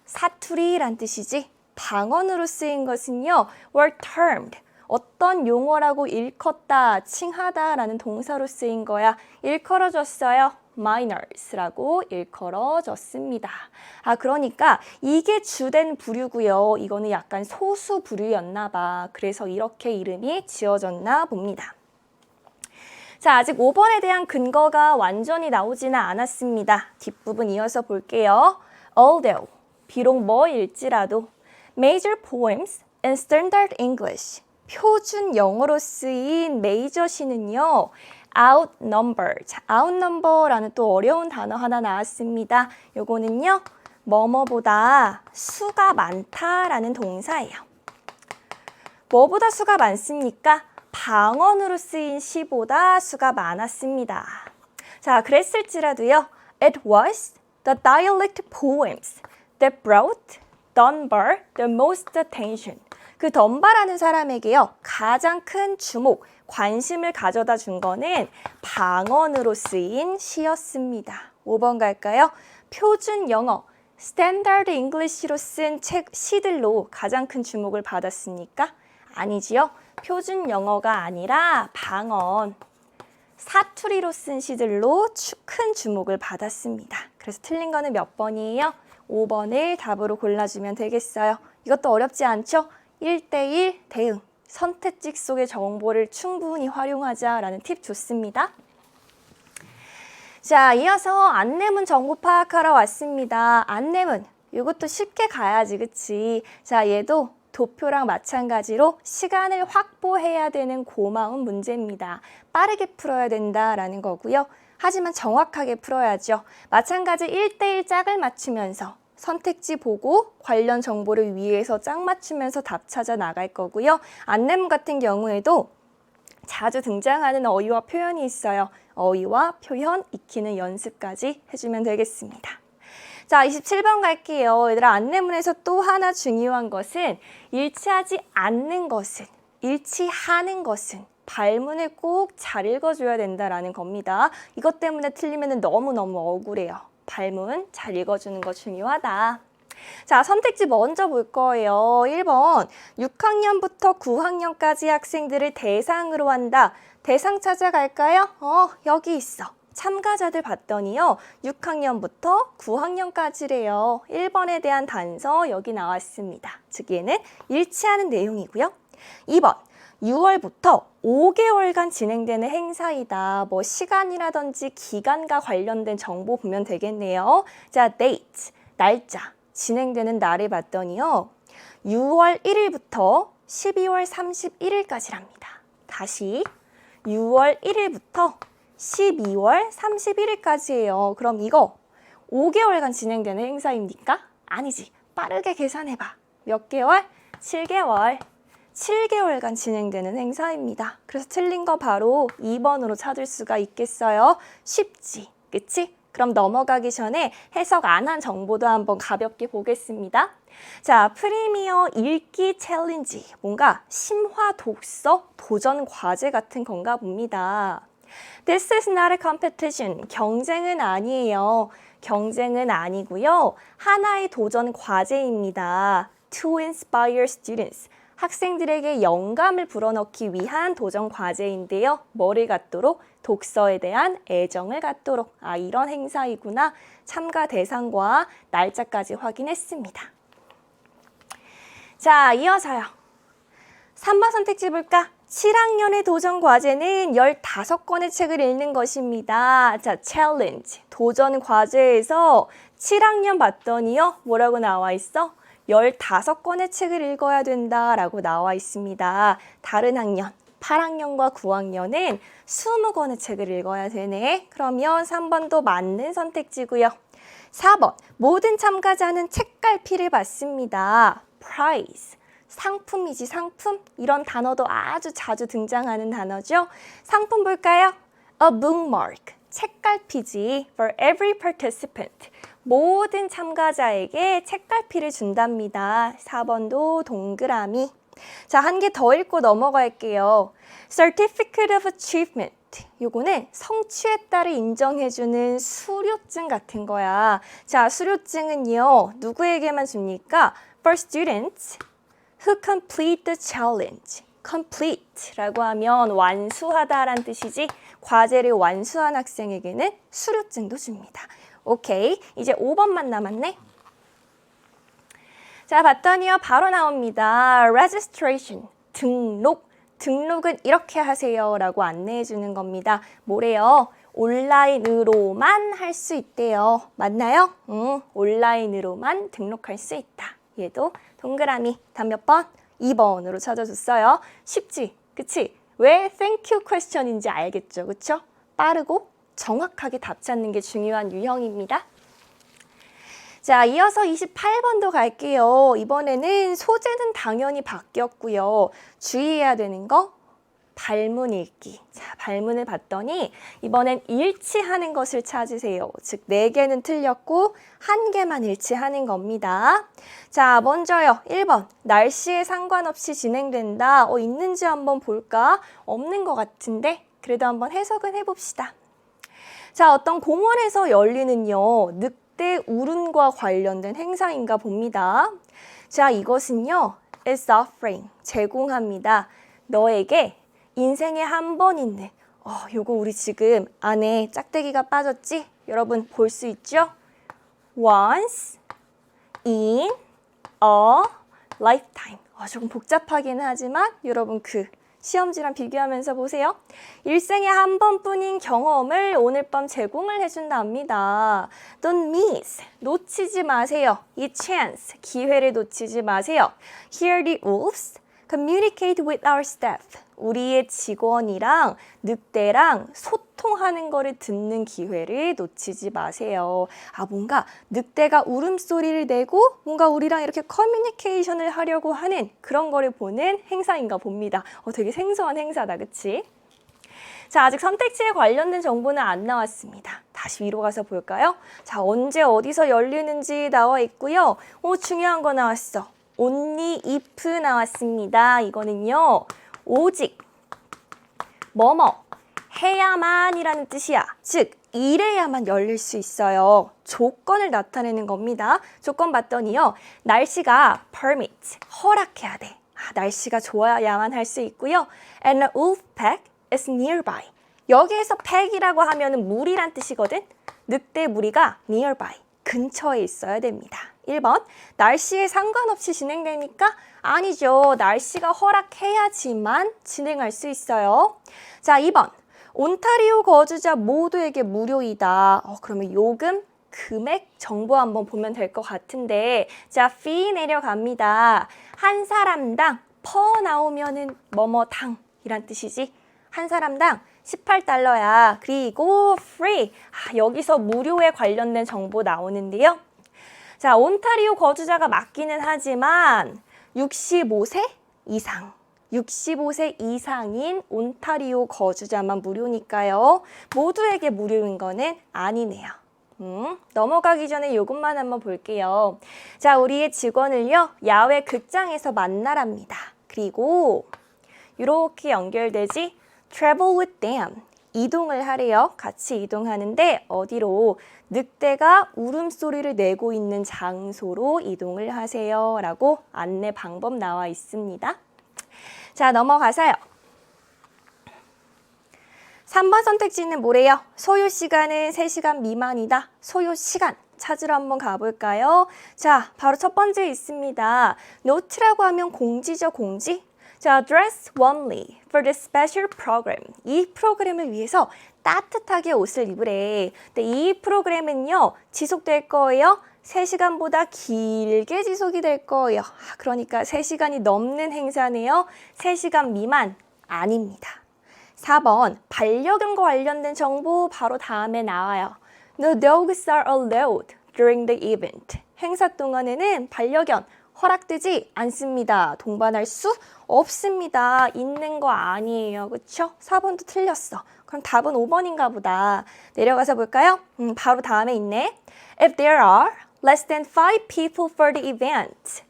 사투리란 뜻이지. 방언으로 쓰인 것은요. were termed, 어떤 용어라고 일컫다, 칭하다라는 동사로 쓰인 거야. 일컬어졌어요. minors라고 일컬어졌습니다. 그러니까 이게 주된 부류고요. 이거는 약간 소수 부류였나 봐. 그래서 이렇게 이름이 지어졌나 봅니다. 자, 아직 5번에 대한 근거가 완전히 나오지는 않았습니다. 뒷부분 이어서 볼게요. Although, 비록 뭐일지라도 major poems in standard English, 표준 영어로 쓰인 메이저 시는요. outnumber라는 또 어려운 단어 하나 나왔습니다. 요거는요. 뭐뭐보다 수가 많다라는 동사예요. 뭐보다 수가 많습니까? 방언으로 쓰인 시보다 수가 많았습니다. 자, 그랬을지라도요. It was the dialect poems that brought Dunbar the most attention. 그 덤바라는 사람에게요. 가장 큰 주목, 관심을 가져다 준 거는 방언으로 쓰인 시였습니다. 5번 갈까요? 표준 영어, 스탠다드 잉글리시로 쓴 시들로 가장 큰 주목을 받았습니까? 아니지요. 표준 영어가 아니라 방언, 사투리로 쓴 시들로 큰 주목을 받았습니다. 그래서 틀린 거는 몇 번이에요? 5번을 답으로 골라주면 되겠어요. 이것도 어렵지 않죠? 1대1 대응, 선택직 속의 정보를 충분히 활용하자라는 팁 좋습니다. 자, 이어서 안내문 정보 파악하러 왔습니다. 안내문, 이것도 쉽게 가야지, 그치? 자, 얘도 도표랑 마찬가지로 시간을 확보해야 되는 고마운 문제입니다. 빠르게 풀어야 된다라는 거고요. 하지만 정확하게 풀어야죠. 마찬가지 1대1 짝을 맞추면서 선택지 보고 관련 정보를 위해서 짝 맞추면서 답 찾아 나갈 거고요. 안내문 같은 경우에도 자주 등장하는 어휘와 표현이 있어요. 어휘와 표현 익히는 연습까지 해주면 되겠습니다. 자, 27번 갈게요. 얘들아, 안내문에서 또 하나 중요한 것은 일치하지 않는 것은, 일치하는 것은 발문을 꼭 잘 읽어줘야 된다라는 겁니다. 이것 때문에 틀리면 너무너무 억울해요. 발문 잘 읽어주는 거 중요하다. 자, 선택지 먼저 볼 거예요. 1번, 6학년부터 9학년까지 학생들을 대상으로 한다. 대상 찾아갈까요? 여기 있어. 참가자들 봤더니요. 6학년부터 9학년까지래요. 1번에 대한 단서 여기 나왔습니다. 즉 얘는 일치하는 내용이고요. 2번, 6월부터 5개월간 진행되는 행사이다. 뭐 시간이라든지 기간과 관련된 정보 보면 되겠네요. 자, date, 날짜, 진행되는 날을 봤더니요. 6월 1일부터 12월 31일까지랍니다. 다시 6월 1일부터 12월 31일까지예요. 그럼 이거 5개월간 진행되는 행사입니까? 아니지. 빠르게 계산해봐. 몇 개월? 7개월. 7개월간 진행되는 행사입니다. 그래서 틀린 거 바로 2번으로 찾을 수가 있겠어요. 쉽지, 그치? 그럼 넘어가기 전에 해석 안 한 정보도 한번 가볍게 보겠습니다. 자, 프리미어 읽기 챌린지, 뭔가 심화 독서 도전 과제 같은 건가 봅니다. This is not a competition. 경쟁은 아니에요. 경쟁은 아니고요. 하나의 도전 과제입니다. To inspire students. 학생들에게 영감을 불어넣기 위한 도전 과제인데요. 뭐를 갖도록? 독서에 대한 애정을 갖도록. 이런 행사이구나. 참가 대상과 날짜까지 확인했습니다. 자, 이어서요. 3번 선택지 볼까? 7학년의 도전 과제는 15권의 책을 읽는 것입니다. 자, 챌린지, 도전 과제에서 7학년 봤더니요. 뭐라고 나와 있어? 15권의 책을 읽어야 된다라고 나와 있습니다. 다른 학년, 8학년과 9학년은 20권의 책을 읽어야 되네. 그러면 3번도 맞는 선택지고요. 4번, 모든 참가자는 책갈피를 받습니다. prize. 상품이지 상품? 이런 단어도 아주 자주 등장하는 단어죠. 상품 볼까요? A bookmark, 책갈피지. For every participant, 모든 참가자에게 책갈피를 준답니다. 4번도 동그라미. 자, 한 개 더 읽고 넘어갈게요. Certificate of Achievement. 요거는 성취했다를 인정해주는 수료증 같은 거야. 자, 수료증은요, 누구에게만 줍니까? For students who complete the challenge. complete라고 하면 완수하다란 뜻이지, 과제를 완수한 학생에게는 수료증도 줍니다. 오케이, 이제 5번만 남았네. 자, 봤더니요, 바로 나옵니다. registration, 등록. 등록은 이렇게 하세요 라고 안내해 주는 겁니다. 뭐래요? 온라인으로만 할 수 있대요. 맞나요? 온라인으로만 등록할 수 있다. 얘도 동그라미. 다음 몇 번? 2번으로 찾아줬어요. 쉽지? 그치? 왜 thank you question인지 알겠죠? 그쵸? 빠르고 정확하게 답 찾는 게 중요한 유형입니다. 자, 이어서 28번도 갈게요. 이번에는 소재는 당연히 바뀌었고요. 주의해야 되는 거, 발문 읽기. 자, 발문을 봤더니 이번엔 일치하는 것을 찾으세요. 즉, 4개는 틀렸고 1개만 일치하는 겁니다. 자, 먼저요. 1번, 날씨에 상관없이 진행된다. 있는지 한번 볼까? 없는 것 같은데 그래도 한번 해석은 해봅시다. 자, 어떤 공원에서 열리는요, 늑대 울음과 관련된 행사인가 봅니다. 자, 이것은요, is offering, 제공합니다. 너에게 인생에 한 번 있는, 요거 우리 지금 안에 짝대기가 빠졌지? 여러분 볼 수 있죠? Once in a lifetime. 조금 복잡하긴 하지만 여러분 그 시험지랑 비교하면서 보세요. 일생에 한 번뿐인 경험을 오늘 밤 제공을 해준답니다. Don't miss, 놓치지 마세요. 이 chance, 기회를 놓치지 마세요. Hear the wolves, communicate with our staff. 우리의 직원이랑 늑대랑 소통하는 거를 듣는 기회를 놓치지 마세요. 뭔가 늑대가 울음소리를 내고 뭔가 우리랑 이렇게 커뮤니케이션을 하려고 하는 그런 거를 보는 행사인가 봅니다. 되게 생소한 행사다, 그치? 자, 아직 선택지에 관련된 정보는 안 나왔습니다. 다시 위로 가서 볼까요? 자, 언제 어디서 열리는지 나와 있고요. 중요한 거 나왔어. only if 나왔습니다. 이거는요, 오직 뭐뭐 해야만이라는 뜻이야. 즉, 이래야만 열릴 수 있어요. 조건을 나타내는 겁니다. 조건 봤더니요, 날씨가 permit, 허락해야 돼. 날씨가 좋아야만 할 수 있고요. And a wolf pack is nearby. 여기에서 pack이라고 하면은 무리란 뜻이거든. 늑대 무리가 nearby, 근처에 있어야 됩니다. 1번, 날씨에 상관없이 진행되니까 아니죠. 날씨가 허락해야지만 진행할 수 있어요. 자, 2번, 온타리오 거주자 모두에게 무료이다. 그러면 요금, 금액 정보 한번 보면 될 것 같은데, 자, fee 내려갑니다. 한 사람당 per 나오면은 뭐뭐당 이란 뜻이지. 한 사람당 18달러야. 그리고 free, 여기서 무료에 관련된 정보 나오는데요. 자, 온타리오 거주자가 맞기는 하지만 65세 이상, 65세 이상인 온타리오 거주자만 무료니까요. 모두에게 무료인 거는 아니네요. 넘어가기 전에 이것만 한번 볼게요. 자, 우리의 직원을요, 야외 극장에서 만나랍니다. 그리고 이렇게 연결되지? travel with them. 이동을 하래요. 같이 이동하는데 어디로? 늑대가 울음소리를 내고 있는 장소로 이동을 하세요. 라고 안내 방법 나와 있습니다. 자, 넘어가서요. 3번 선택지는 뭐래요? 소요 시간은 3시간 미만이다. 소요 시간 찾으러 한번 가볼까요? 자, 바로 첫 번째 있습니다. 노트라고 하면 공지죠, 공지? 자, dress warmly for the special program. 이 프로그램을 위해서 따뜻하게 옷을 입으래. 근데 이 프로그램은요, 지속될 거예요. 3시간보다 길게 지속이 될 거예요. 그러니까 3시간이 넘는 행사네요. 3시간 미만 아닙니다. 4번, 반려견과 관련된 정보 바로 다음에 나와요. No dogs are allowed during the event. 행사 동안에는 반려견 허락되지 않습니다. 동반할 수 없습니다. 있는 거 아니에요. 그쵸? 4번도 틀렸어. 그럼 답은 5번인가 보다. 내려가서 볼까요? 바로 다음에 있네. If there are less than 5 people for the event.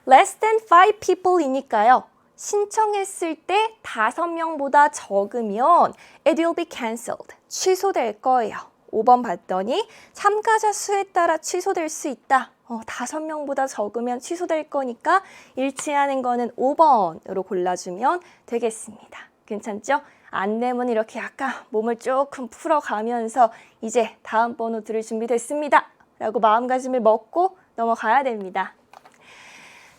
less than 5 people이니까요. 신청했을 때 5명보다 적으면 it will be cancelled. 취소될 거예요. 5번 봤더니 참가자 수에 따라 취소될 수 있다. 5명보다 적으면 취소될 거니까 일치하는 거는 5번으로 골라주면 되겠습니다. 괜찮죠? 안내문 이렇게 약간 몸을 조금 풀어가면서 이제 다음 번호 들을 준비 됐습니다. 라고 마음가짐을 먹고 넘어가야 됩니다.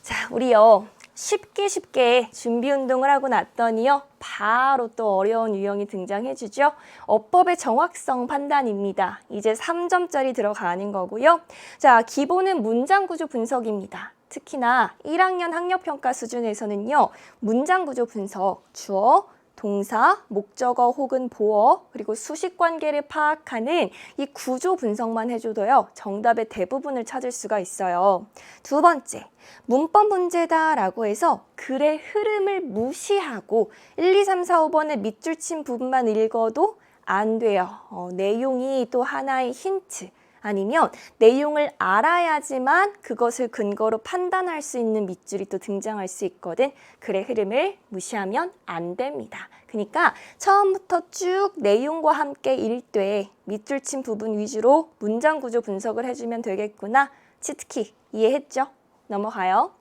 자, 우리요. 쉽게 준비 운동을 하고 났더니요. 바로 또 어려운 유형이 등장해주죠. 어법의 정확성 판단입니다. 이제 3점짜리 들어가는 거고요. 자, 기본은 문장 구조 분석입니다. 특히나 1학년 학력평가 수준에서는요. 문장 구조 분석, 주어, 동사, 목적어 혹은 보어, 그리고 수식 관계를 파악하는 이 구조 분석만 해줘도요. 정답의 대부분을 찾을 수가 있어요. 두 번째, 문법 문제다라고 해서 글의 흐름을 무시하고 1, 2, 3, 4, 5번의 밑줄 친 부분만 읽어도 안 돼요. 내용이 또 하나의 힌트. 아니면 내용을 알아야지만 그것을 근거로 판단할 수 있는 밑줄이 또 등장할 수 있거든. 글의 흐름을 무시하면 안 됩니다. 그러니까 처음부터 쭉 내용과 함께 읽되 밑줄 친 부분 위주로 문장 구조 분석을 해주면 되겠구나. 치트키 이해했죠? 넘어가요.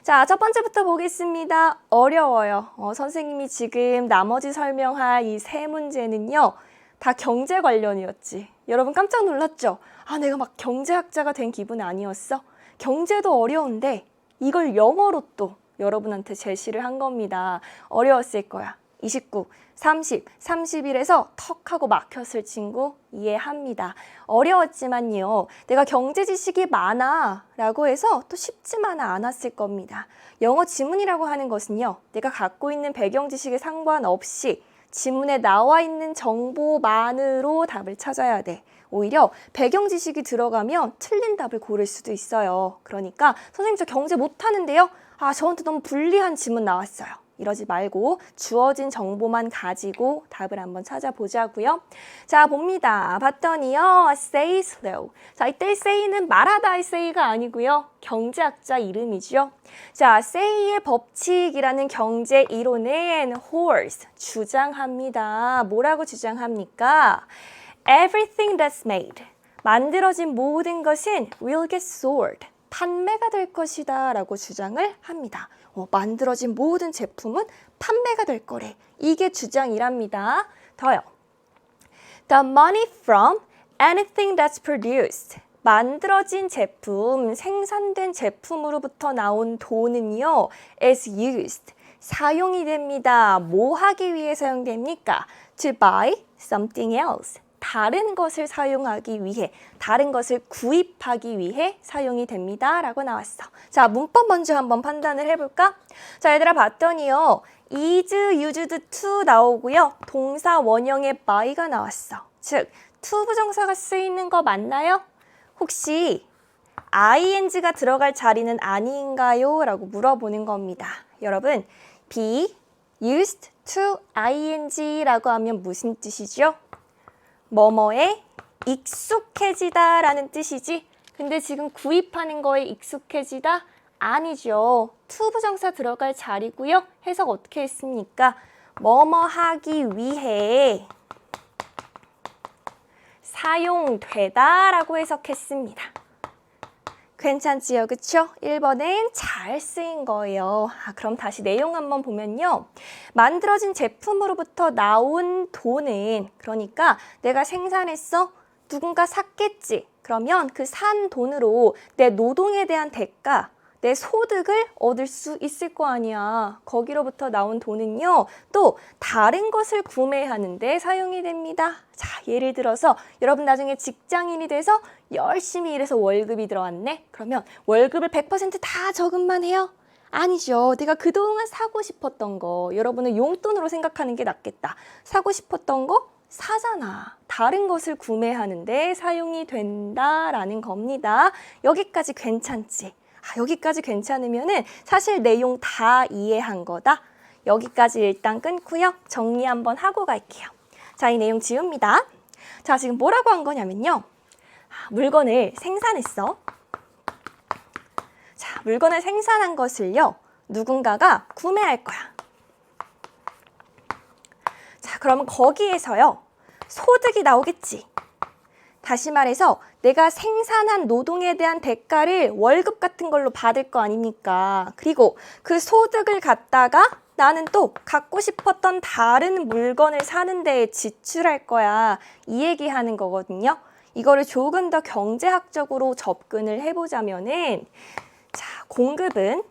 자, 첫 번째부터 보겠습니다. 어려워요. 선생님이 지금 나머지 설명할 이 세 문제는요. 다 경제 관련이었지. 여러분 깜짝 놀랐죠? 아, 내가 막 경제학자가 된 기분 아니었어? 경제도 어려운데 이걸 영어로 또 여러분한테 제시를 한 겁니다. 어려웠을 거야. 29, 30, 31에서 턱 하고 막혔을 친구 이해합니다. 어려웠지만요. 내가 경제 지식이 많아 라고 해서 또 쉽지만은 않았을 겁니다. 영어 지문이라고 하는 것은요. 내가 갖고 있는 배경 지식에 상관없이 지문에 나와 있는 정보만으로 답을 찾아야 돼. 오히려 배경 지식이 들어가면 틀린 답을 고를 수도 있어요. 그러니까 선생님 저 경제 못하는데요? 아, 저한테 너무 불리한 지문 나왔어요. 이러지 말고 주어진 정보만 가지고 답을 한번 찾아보자고요. 자, 봅니다. 봤더니요. say slow. 자, 이때 say는 말하다 할 say가 아니고요. 경제학자 이름이죠. 자, say의 법칙이라는 경제 이론은 horse, 주장합니다. 뭐라고 주장합니까? Everything that's made. 만들어진 모든 것은 will get sold. 판매가 될 것이다 라고 주장을 합니다. 만들어진 모든 제품은 판매가 될 거래. 이게 주장이랍니다. 더요. The money from anything that's produced. 만들어진 제품, 생산된 제품으로부터 나온 돈은요. is used. 사용이 됩니다. 뭐 하기 위해 사용됩니까? To buy something else. 다른 것을 사용하기 위해, 다른 것을 구입하기 위해 사용이 됩니다. 라고 나왔어. 자, 문법 먼저 한번 판단을 해볼까? 자, 얘들아 봤더니요. is used to 나오고요. 동사 원형의 by가 나왔어. 즉, to 부정사가 쓰이는 거 맞나요? 혹시 ing가 들어갈 자리는 아닌가요? 라고 물어보는 겁니다. 여러분, be used to ing라고 하면 무슨 뜻이죠? 뭐뭐에 익숙해지다라는 뜻이지. 근데 지금 구입하는 거에 익숙해지다? 아니죠. to 부정사 들어갈 자리고요. 해석 어떻게 했습니까? 뭐뭐 하기 위해 사용되다라고 해석했습니다. 괜찮지요? 그쵸? 1번은 잘 쓰인 거예요. 그럼 다시 내용 한번 보면요. 만들어진 제품으로부터 나온 돈은, 그러니까 내가 생산했어? 누군가 샀겠지. 그러면 그 산 돈으로 내 노동에 대한 대가, 내 소득을 얻을 수 있을 거 아니야. 거기로부터 나온 돈은요, 또 다른 것을 구매하는 데 사용이 됩니다. 자, 예를 들어서 여러분 나중에 직장인이 돼서 열심히 일해서 월급이 들어왔네? 그러면 월급을 100%다 저금만 해요? 아니죠. 내가 그동안 사고 싶었던 거, 여러분은 용돈으로 생각하는 게 낫겠다. 사고 싶었던 거 사잖아. 다른 것을 구매하는데 사용이 된다라는 겁니다. 여기까지 괜찮지? 여기까지 괜찮으면은 사실 내용 다 이해한 거다. 여기까지 일단 끊고요. 정리 한번 하고 갈게요. 자, 이 내용 지웁니다. 자, 지금 뭐라고 한 거냐면요. 물건을 생산했어. 자, 물건을 생산한 것을요. 누군가가 구매할 거야. 자, 그러면 거기에서요. 소득이 나오겠지. 다시 말해서 내가 생산한 노동에 대한 대가를 월급 같은 걸로 받을 거 아닙니까? 그리고 그 소득을 갖다가 나는 또 갖고 싶었던 다른 물건을 사는 데에 지출할 거야. 이 얘기하는 거거든요. 이거를 조금 더 경제학적으로 접근을 해보자면은, 자, 공급은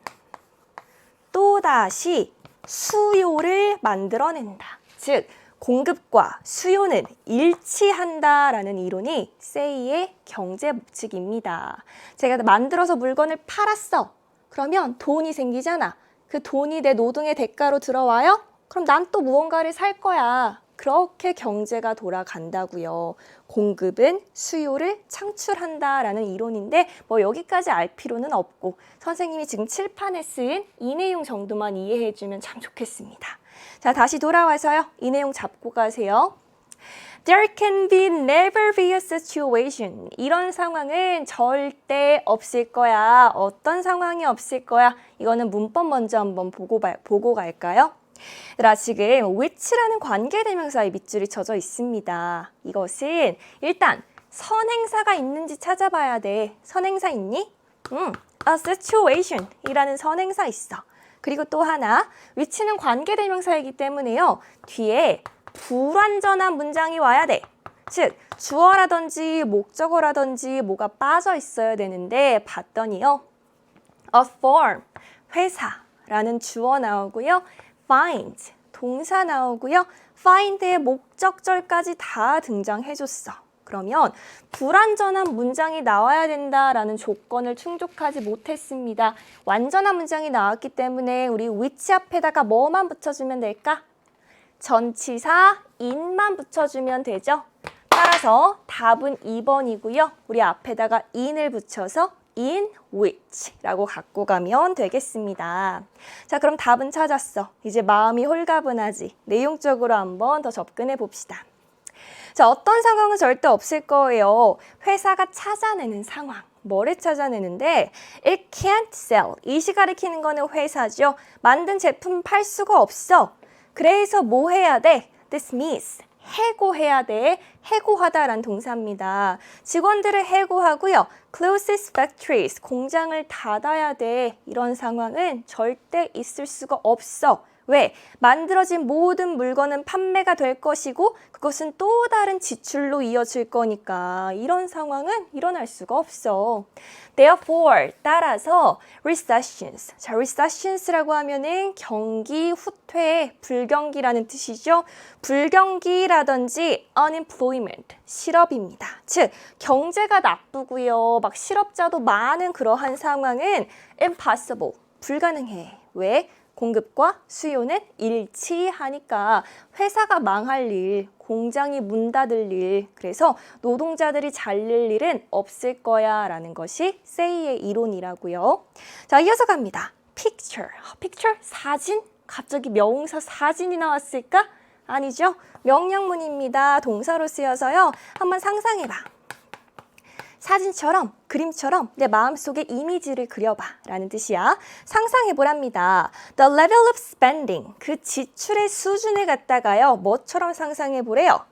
또다시 수요를 만들어낸다. 즉, 공급과 수요는 일치한다라는 이론이 세이의 경제 법칙입니다. 제가 만들어서 물건을 팔았어. 그러면 돈이 생기잖아. 그 돈이 내 노동의 대가로 들어와요? 그럼 난 또 무언가를 살 거야. 그렇게 경제가 돌아간다고요. 공급은 수요를 창출한다라는 이론인데 뭐 여기까지 알 필요는 없고 선생님이 지금 칠판에 쓴 이 내용 정도만 이해해주면 참 좋겠습니다. 자, 다시 돌아와서요. 이 내용 잡고 가세요. There can never be a situation. 이런 상황은 절대 없을 거야. 어떤 상황이 없을 거야? 이거는 문법 먼저 한번 보고 갈까요? 얘들아, 지금 which라는 관계대명사에 밑줄이 쳐져 있습니다. 이것은 일단 선행사가 있는지 찾아봐야 돼. 선행사 있니? A situation 이라는 선행사 있어. 그리고 또 하나, which는 관계대명사이기 때문에요. 뒤에 불완전한 문장이 와야 돼. 즉, 주어라든지 목적어라든지 뭐가 빠져 있어야 되는데 봤더니요. A firm, 회사라는 주어 나오고요. find, 동사 나오고요. find의 목적절까지 다 등장해줬어. 그러면 불완전한 문장이 나와야 된다라는 조건을 충족하지 못했습니다. 완전한 문장이 나왔기 때문에 우리 which 앞에다가 뭐만 붙여주면 될까? 전치사 in만 붙여주면 되죠. 따라서 답은 2번이고요. 우리 앞에다가 in을 붙여서 in which라고 갖고 가면 되겠습니다. 자, 그럼 답은 찾았어. 이제 마음이 홀가분하지. 내용적으로 한번 더 접근해 봅시다. 자, 어떤 상황은 절대 없을 거예요. 회사가 찾아내는 상황. 뭐를 찾아내는데 it can't sell. 이시 가리키는 거는 회사죠. 만든 제품 팔 수가 없어. 그래서 뭐 해야 돼? dismiss. 해고해야 돼. 해고하다라는 동사입니다. 직원들을 해고하고요. close factories. 공장을 닫아야 돼. 이런 상황은 절대 있을 수가 없어. 왜? 만들어진 모든 물건은 판매가 될 것이고 그것은 또 다른 지출로 이어질 거니까 이런 상황은 일어날 수가 없어. Therefore, 따라서 recessions. 자, recessions라고 하면은 경기 후퇴, 불경기라는 뜻이죠. 불경기라든지 unemployment, 실업입니다. 즉, 경제가 나쁘고요. 막 실업자도 많은 그러한 상황은 impossible, 불가능해. 왜? 공급과 수요는 일치하니까 회사가 망할 일, 공장이 문 닫을 일, 그래서 노동자들이 잘릴 일은 없을 거야 라는 것이 세이의 이론이라고요. 자, 이어서 갑니다. picture. picture? 사진? 갑자기 명사 사진이 나왔을까? 아니죠? 명령문입니다. 동사로 쓰여서요. 한번 상상해봐. 사진처럼, 그림처럼 내 마음속에 이미지를 그려봐 라는 뜻이야. 상상해보랍니다. The level of spending, 그 지출의 수준을 갖다가요. 뭐처럼 상상해보래요?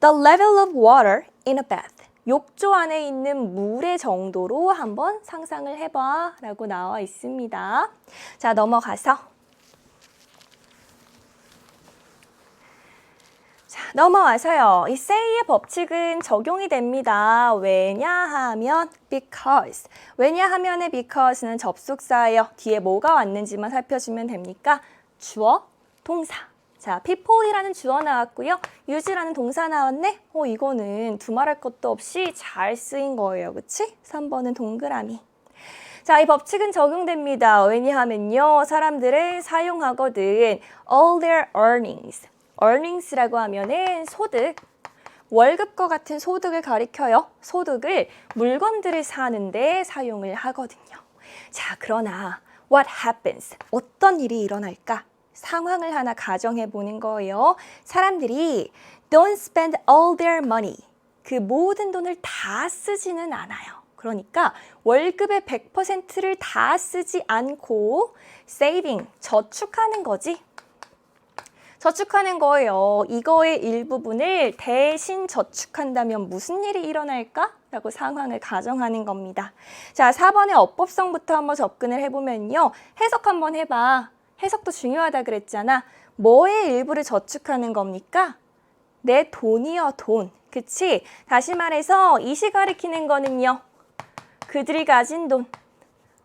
The level of water in a bath. 욕조 안에 있는 물의 정도로 한번 상상을 해봐 라고 나와 있습니다. 자, 넘어가서 넘어와서요. 이 say의 법칙은 적용이 됩니다. 왜냐하면 because. 왜냐하면의 because는 접속사예요. 뒤에 뭐가 왔는지만 살펴주면 됩니까? 주어, 동사. 자, people이라는 주어 나왔고요. use라는 동사 나왔네? 이거는 두말할 것도 없이 잘 쓰인 거예요. 그치? 3번은 동그라미. 자, 이 법칙은 적용됩니다. 왜냐하면요. 사람들은 사용하거든. all their earnings. earnings라고 하면은 소득, 월급과 같은 소득을 가리켜요. 소득을 물건들을 사는데 사용을 하거든요. 자, 그러나 what happens? 어떤 일이 일어날까? 상황을 하나 가정해 보는 거예요. 사람들이 don't spend all their money. 그 모든 돈을 다 쓰지는 않아요. 그러니까 월급의 100%를 다 쓰지 않고 saving, 저축하는 거지. 저축하는 거예요. 이거의 일부분을 대신 저축한다면 무슨 일이 일어날까? 라고 상황을 가정하는 겁니다. 자, 4번의 어법성부터 한번 접근을 해보면요. 해석 한번 해봐. 해석도 중요하다 그랬잖아. 뭐의 일부를 저축하는 겁니까? 내 돈이요, 돈. 그치? 다시 말해서 이시 가리키는 거는요. 그들이 가진 돈.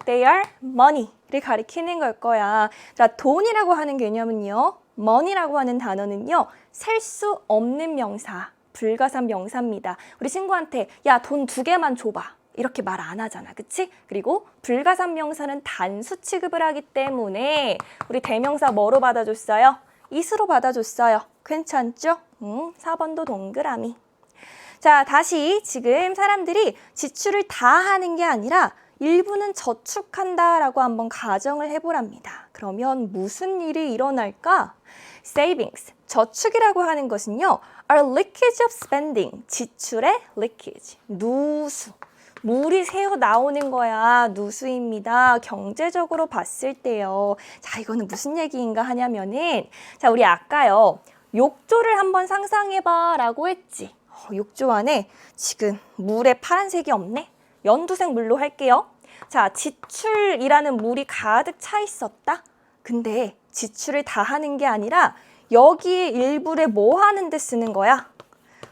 Their money를 가리키는 걸 거야. 자, 돈이라고 하는 개념은요. money라고 하는 단어는요. 셀 수 없는 명사, 불가산 명사입니다. 우리 친구한테 야, 돈 2개만 줘봐. 이렇게 말 안 하잖아. 그치? 그리고 불가산 명사는 단수 취급을 하기 때문에 우리 대명사 뭐로 받아줬어요? is로 받아줬어요. 괜찮죠? 4번도 동그라미. 자, 다시 지금 사람들이 지출을 다 하는 게 아니라 일부는 저축한다라고 한번 가정을 해보랍니다. 그러면 무슨 일이 일어날까? Savings, 저축이라고 하는 것은요. A leakage of spending, 지출의 leakage, 누수. 물이 새어 나오는 거야. 누수입니다. 경제적으로 봤을 때요. 자, 이거는 무슨 얘기인가 하냐면은 자, 우리 아까요. 욕조를 한번 상상해봐 라고 했지. 욕조 안에 지금 물에 파란색이 없네? 연두색 물로 할게요. 자, 지출이라는 물이 가득 차 있었다. 근데 지출을 다 하는 게 아니라 여기에 일부를 뭐 하는 데 쓰는 거야?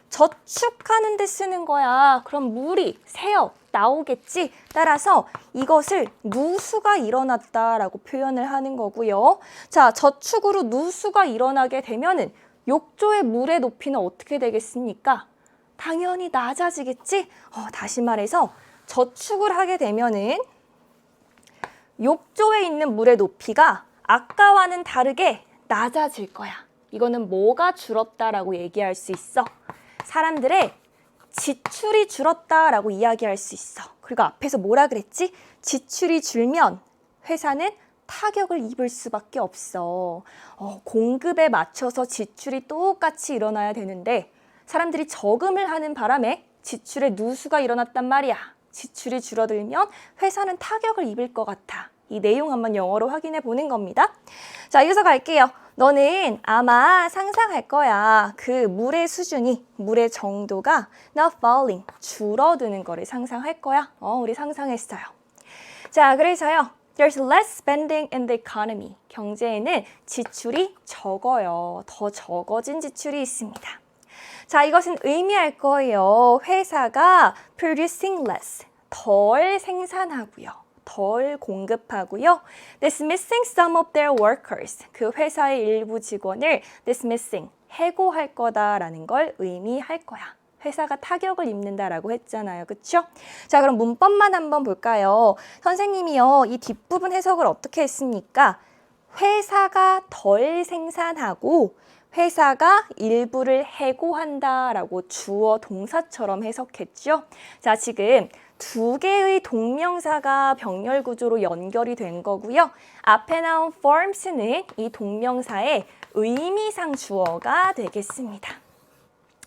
저축하는 데 쓰는 거야. 그럼 물이 새어 나오겠지. 따라서 이것을 누수가 일어났다라고 표현을 하는 거고요. 자, 저축으로 누수가 일어나게 되면은 욕조의 물의 높이는 어떻게 되겠습니까? 당연히 낮아지겠지? 다시 말해서 저축을 하게 되면은 욕조에 있는 물의 높이가 아까와는 다르게 낮아질 거야. 이거는 뭐가 줄었다라고 얘기할 수 있어? 사람들의 지출이 줄었다라고 이야기할 수 있어. 그리고 앞에서 뭐라 그랬지? 지출이 줄면 회사는 타격을 입을 수밖에 없어. 공급에 맞춰서 지출이 똑같이 일어나야 되는데 사람들이 저금을 하는 바람에 지출의 누수가 일어났단 말이야. 지출이 줄어들면 회사는 타격을 입을 것 같아. 이 내용 한번 영어로 확인해 보는 겁니다. 자, 이어서 갈게요. 너는 아마 상상할 거야. 그 물의 수준이, 물의 정도가 not falling, 줄어드는 거를 상상할 거야. 우리 상상했어요. 자, 그래서요. There's less spending in the economy. 경제에는 지출이 적어요. 더 적어진 지출이 있습니다. 자, 이것은 의미할 거예요. 회사가 producing less, 덜 생산하고요. 덜 공급하고요. Dismissing some of their workers, 그 회사의 일부 직원을 dismissing, 해고할 거다라는 걸 의미할 거야. 회사가 타격을 입는다라고 했잖아요. 그렇죠? 자, 그럼 문법만 한번 볼까요? 선생님이요. 이 뒷부분 해석을 어떻게 했습니까? 회사가 덜 생산하고 회사가 일부를 해고한다라고 주어 동사처럼 해석했죠. 자, 지금 두 개의 동명사가 병렬 구조로 연결이 된 거고요. 앞에 나온 forms는 이 동명사의 의미상 주어가 되겠습니다.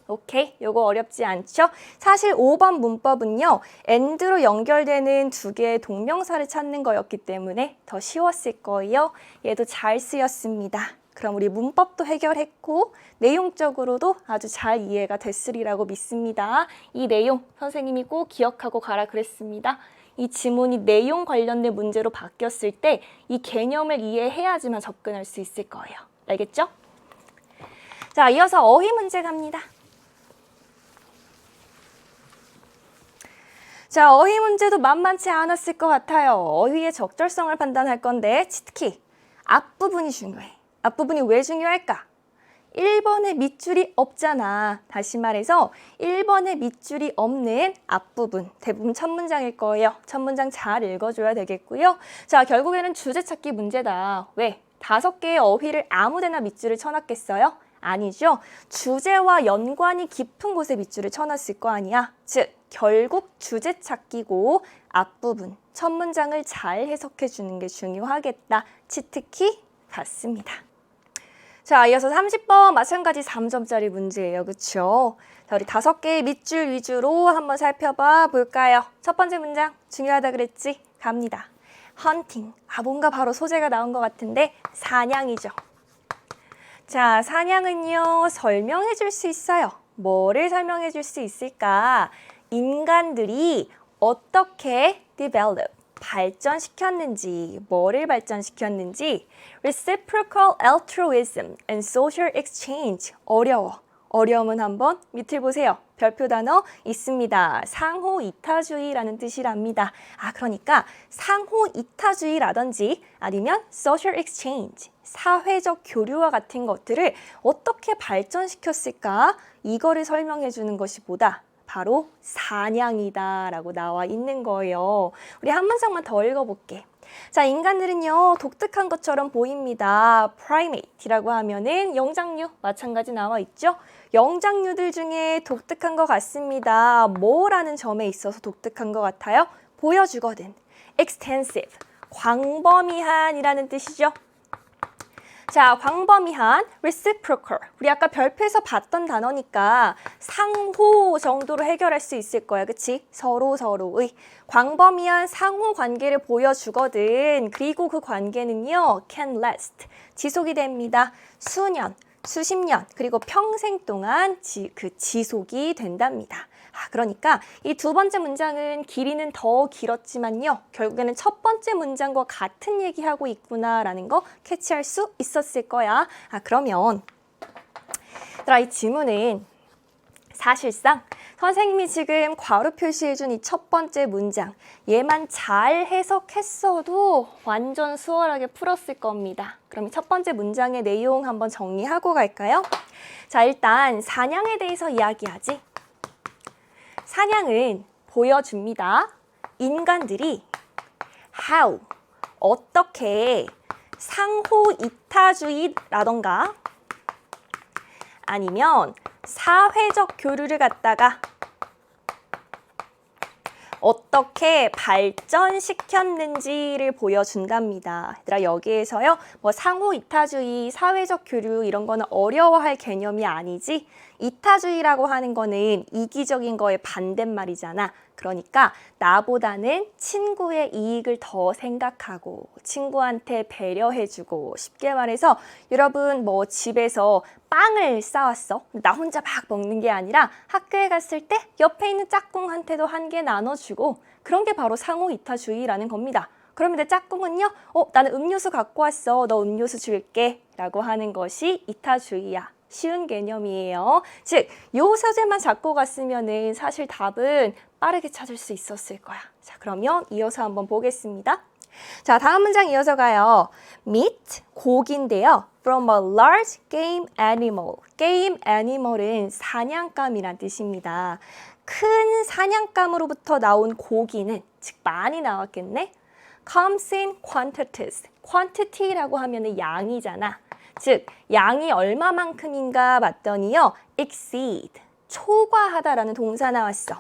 오케이, 요거 어렵지 않죠? 사실 5번 문법은요, and로 연결되는 두 개의 동명사를 찾는 거였기 때문에 더 쉬웠을 거예요. 얘도 잘 쓰였습니다. 그럼 우리 문법도 해결했고 내용적으로도 아주 잘 이해가 됐으리라고 믿습니다. 이 내용 선생님이 꼭 기억하고 가라 그랬습니다. 이 지문이 내용 관련된 문제로 바뀌었을 때 이 개념을 이해해야지만 접근할 수 있을 거예요. 알겠죠? 자, 이어서 어휘 문제 갑니다. 자, 어휘 문제도 만만치 않았을 것 같아요. 어휘의 적절성을 판단할 건데 특히 앞부분이 중요해. 앞부분이 왜 중요할까? 1번에 밑줄이 없잖아. 다시 말해서 1번에 밑줄이 없는 앞부분, 대부분 첫 문장일 거예요. 첫 문장 잘 읽어줘야 되겠고요. 자, 결국에는 주제 찾기 문제다. 왜? 5개의 어휘를 아무데나 밑줄을 쳐놨겠어요? 아니죠. 주제와 연관이 깊은 곳에 밑줄을 쳐놨을 거 아니야. 즉, 결국 주제 찾기고 앞부분, 첫 문장을 잘 해석해 주는 게 중요하겠다. 치트키 같습니다. 자, 이어서 30번 마찬가지 3점짜리 문제예요. 그렇죠? 자, 우리 5개의 밑줄 위주로 한번 살펴봐 볼까요? 첫 번째 문장 중요하다 그랬지? 갑니다. hunting. 뭔가 바로 소재가 나온 것 같은데 사냥이죠. 자, 사냥은요, 설명해 줄 수 있어요. 뭐를 설명해 줄 수 있을까? 인간들이 어떻게 develop, 발전시켰는지, 뭐를 발전시켰는지 reciprocal altruism and social exchange. 어려워. 어려움은 한번 밑을 보세요. 별표 단어 있습니다. 상호 이타주의라는 뜻이랍니다. 그러니까 상호 이타주의라든지 아니면 social exchange, 사회적 교류와 같은 것들을 어떻게 발전시켰을까? 이거를 설명해 주는 것이 뭐다? 바로 사냥이다라고 나와 있는 거예요. 우리 한 문장만 더 읽어볼게. 자, 인간들은요, 독특한 것처럼 보입니다. primate이라고 하면은 영장류 마찬가지 나와 있죠. 영장류들 중에 독특한 것 같습니다. 뭐라는 점에 있어서 독특한 것 같아요? 보여주거든. extensive, 광범위한이라는 뜻이죠. 자, 광범위한, reciprocal. 우리 아까 별표에서 봤던 단어니까 상호 정도로 해결할 수 있을 거야. 그치? 서로의 광범위한 상호 관계를 보여주거든. 그리고 그 관계는요, can last. 지속이 됩니다. 수년, 수십 년, 그리고 평생 동안 지속이 된답니다. 그러니까 이 두 번째 문장은 길이는 더 길었지만요. 결국에는 첫 번째 문장과 같은 얘기하고 있구나라는 거 캐치할 수 있었을 거야. 그러면 이 지문은 사실상 선생님이 지금 괄호 표시해준 이 첫 번째 문장 얘만 잘 해석했어도 완전 수월하게 풀었을 겁니다. 그럼 이 첫 번째 문장의 내용 한번 정리하고 갈까요? 자, 일단 사냥에 대해서 이야기하지. 사냥은 보여줍니다. 인간들이 how, 어떻게 상호 이타주의라던가 아니면 사회적 교류를 갖다가 어떻게 발전시켰는지를 보여준답니다. 얘들아, 여기에서요, 뭐 상호 이타주의, 사회적 교류 이런 거는 어려워할 개념이 아니지. 이타주의라고 하는 거는 이기적인 거에 반대말이잖아. 그러니까 나보다는 친구의 이익을 더 생각하고 친구한테 배려해주고, 쉽게 말해서 여러분 뭐 집에서 빵을 싸왔어. 나 혼자 막 먹는 게 아니라 학교에 갔을 때 옆에 있는 짝꿍한테도 한 개 나눠주고, 그런 게 바로 상호 이타주의라는 겁니다. 그러면 내 짝꿍은요, 나는 음료수 갖고 왔어. 너 음료수 줄게 라고 하는 것이 이타주의야. 쉬운 개념이에요. 즉, 요 소재만 잡고 갔으면은 사실 답은 빠르게 찾을 수 있었을 거야. 자, 그러면 이어서 한번 보겠습니다. 자, 다음 문장 이어서 가요. meat, 고기인데요. from a large game animal. game animal은 사냥감이란 뜻입니다. 큰 사냥감으로부터 나온 고기는, 즉 많이 나왔겠네? comes in quantities. quantity라고 하면은 양이잖아. 즉, 양이 얼마만큼인가 봤더니요, exceed, 초과하다라는 동사 나왔어.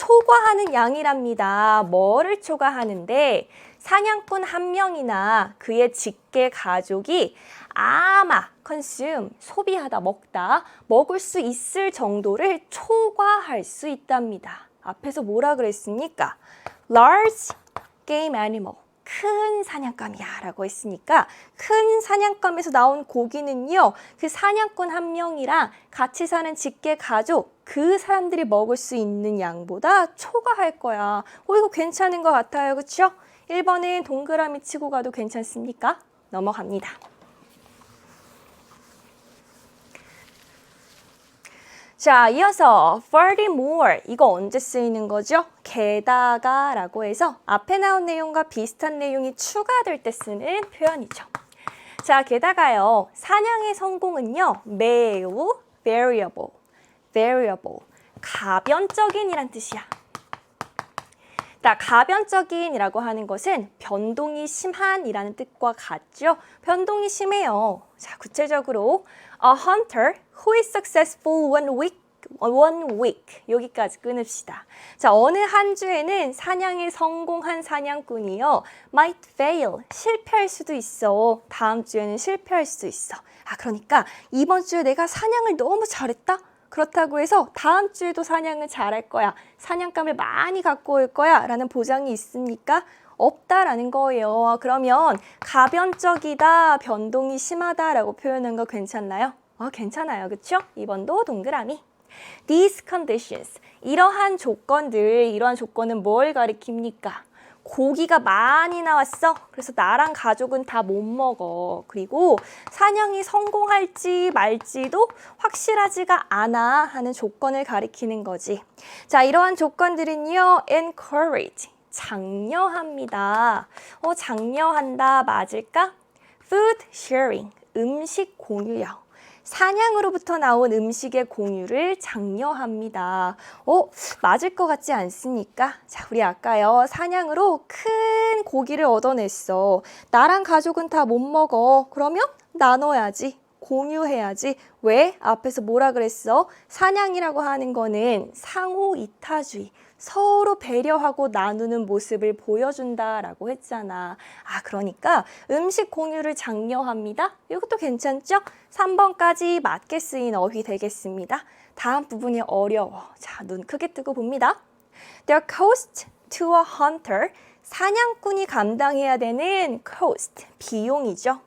초과하는 양이랍니다. 뭐를 초과하는데 사냥꾼 한 명이나 그의 직계 가족이 아마 consume, 소비하다, 먹다, 먹을 수 있을 정도를 초과할 수 있답니다. 앞에서 뭐라 그랬습니까? large game animal, 큰 사냥감이야 라고 했으니까 큰 사냥감에서 나온 고기는요, 그 사냥꾼 한 명이랑 같이 사는 직계 가족, 그 사람들이 먹을 수 있는 양보다 초과할 거야. 이거 괜찮은 것 같아요. 그렇죠? 1번은 동그라미 치고 가도 괜찮습니까? 넘어갑니다. 자, 이어서 furthermore, 이거 언제 쓰이는 거죠? 게다가 라고 해서 앞에 나온 내용과 비슷한 내용이 추가될 때 쓰는 표현이죠. 자, 게다가요, 사냥의 성공은요, 매우 variable, 가변적인이란 뜻이야. 자, 가변적인이라고 하는 것은 변동이 심한이라는 뜻과 같죠? 변동이 심해요. 자, 구체적으로 A hunter who is successful one week. 여기까지 끊읍시다. 자, 어느 한 주에는 사냥에 성공한 사냥꾼이요. might fail. 실패할 수도 있어. 다음 주에는 실패할 수도 있어. 그러니까 이번 주에 내가 사냥을 너무 잘했다? 그렇다고 해서 다음 주에도 사냥을 잘할 거야. 사냥감을 많이 갖고 올 거야. 라는 보장이 있습니까? 없다라는 거예요. 그러면 가변적이다, 변동이 심하다라고 표현한 거 괜찮나요? 괜찮아요. 그렇죠? 2번도 동그라미. These conditions, 이러한 조건은 뭘 가리킵니까? 고기가 많이 나왔어. 그래서 나랑 가족은 다 못 먹어. 그리고 사냥이 성공할지 말지도 확실하지가 않아 하는 조건을 가리키는 거지. 자, 이러한 조건들은요, encourage, 장려합니다. 장려한다 맞을까? Food sharing, 음식 공유요. 사냥으로부터 나온 음식의 공유를 장려합니다. 맞을 것 같지 않습니까? 자, 우리 아까요, 사냥으로 큰 고기를 얻어냈어. 나랑 가족은 다 못 먹어. 그러면 나눠야지. 공유해야지. 왜? 앞에서 뭐라 그랬어? 사냥이라고 하는 거는 상호 이타주의. 서로 배려하고 나누는 모습을 보여준다라고 했잖아. 그러니까 음식 공유를 장려합니다. 이것도 괜찮죠? 3번까지 맞게 쓰인 어휘 되겠습니다. 다음 부분이 어려워. 자, 눈 크게 뜨고 봅니다. The cost to a hunter, 사냥꾼이 감당해야 되는 cost, 비용이죠.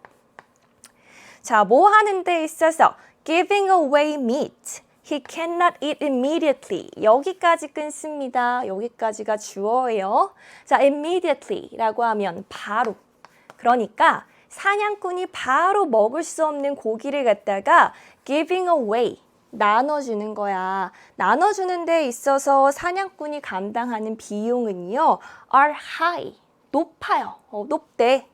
자, 뭐 하는 데 있어서 giving away meat, he cannot eat immediately. 여기까지 끊습니다. 여기까지가 주어예요. 자, immediately라고 하면 바로. 그러니까 사냥꾼이 바로 먹을 수 없는 고기를 갖다가 giving away, 나눠주는 거야. 나눠주는 데 있어서 사냥꾼이 감당하는 비용은요, are high, 높아요. 높대.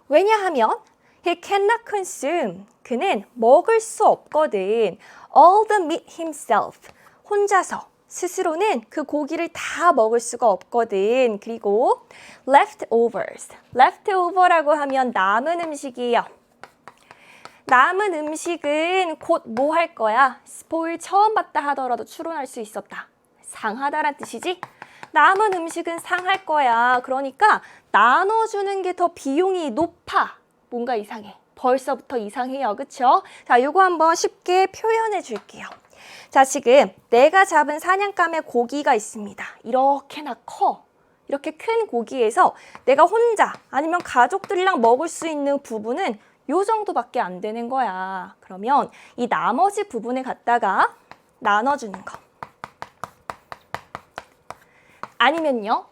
왜냐하면 he cannot consume, 그는 먹을 수 없거든. all the meat himself, 혼자서 스스로는 그 고기를 다 먹을 수가 없거든. 그리고 leftovers, leftover라고 하면 남은 음식이에요. 남은 음식은 곧 뭐 할 거야? spoil 처음 봤다 하더라도 추론할 수 있었다. 상하다란 뜻이지? 남은 음식은 상할 거야. 그러니까 나눠주는 게 더 비용이 높아. 뭔가 이상해. 벌써부터 이상해요. 그쵸? 자, 요거 한번 쉽게 표현해 줄게요. 자, 지금 내가 잡은 사냥감의 고기가 있습니다. 이렇게나 커. 이렇게 큰 고기에서 내가 혼자 아니면 가족들이랑 먹을 수 있는 부분은 요 정도밖에 안 되는 거야. 그러면 이 나머지 부분을 갖다가 나눠주는 거. 아니면요,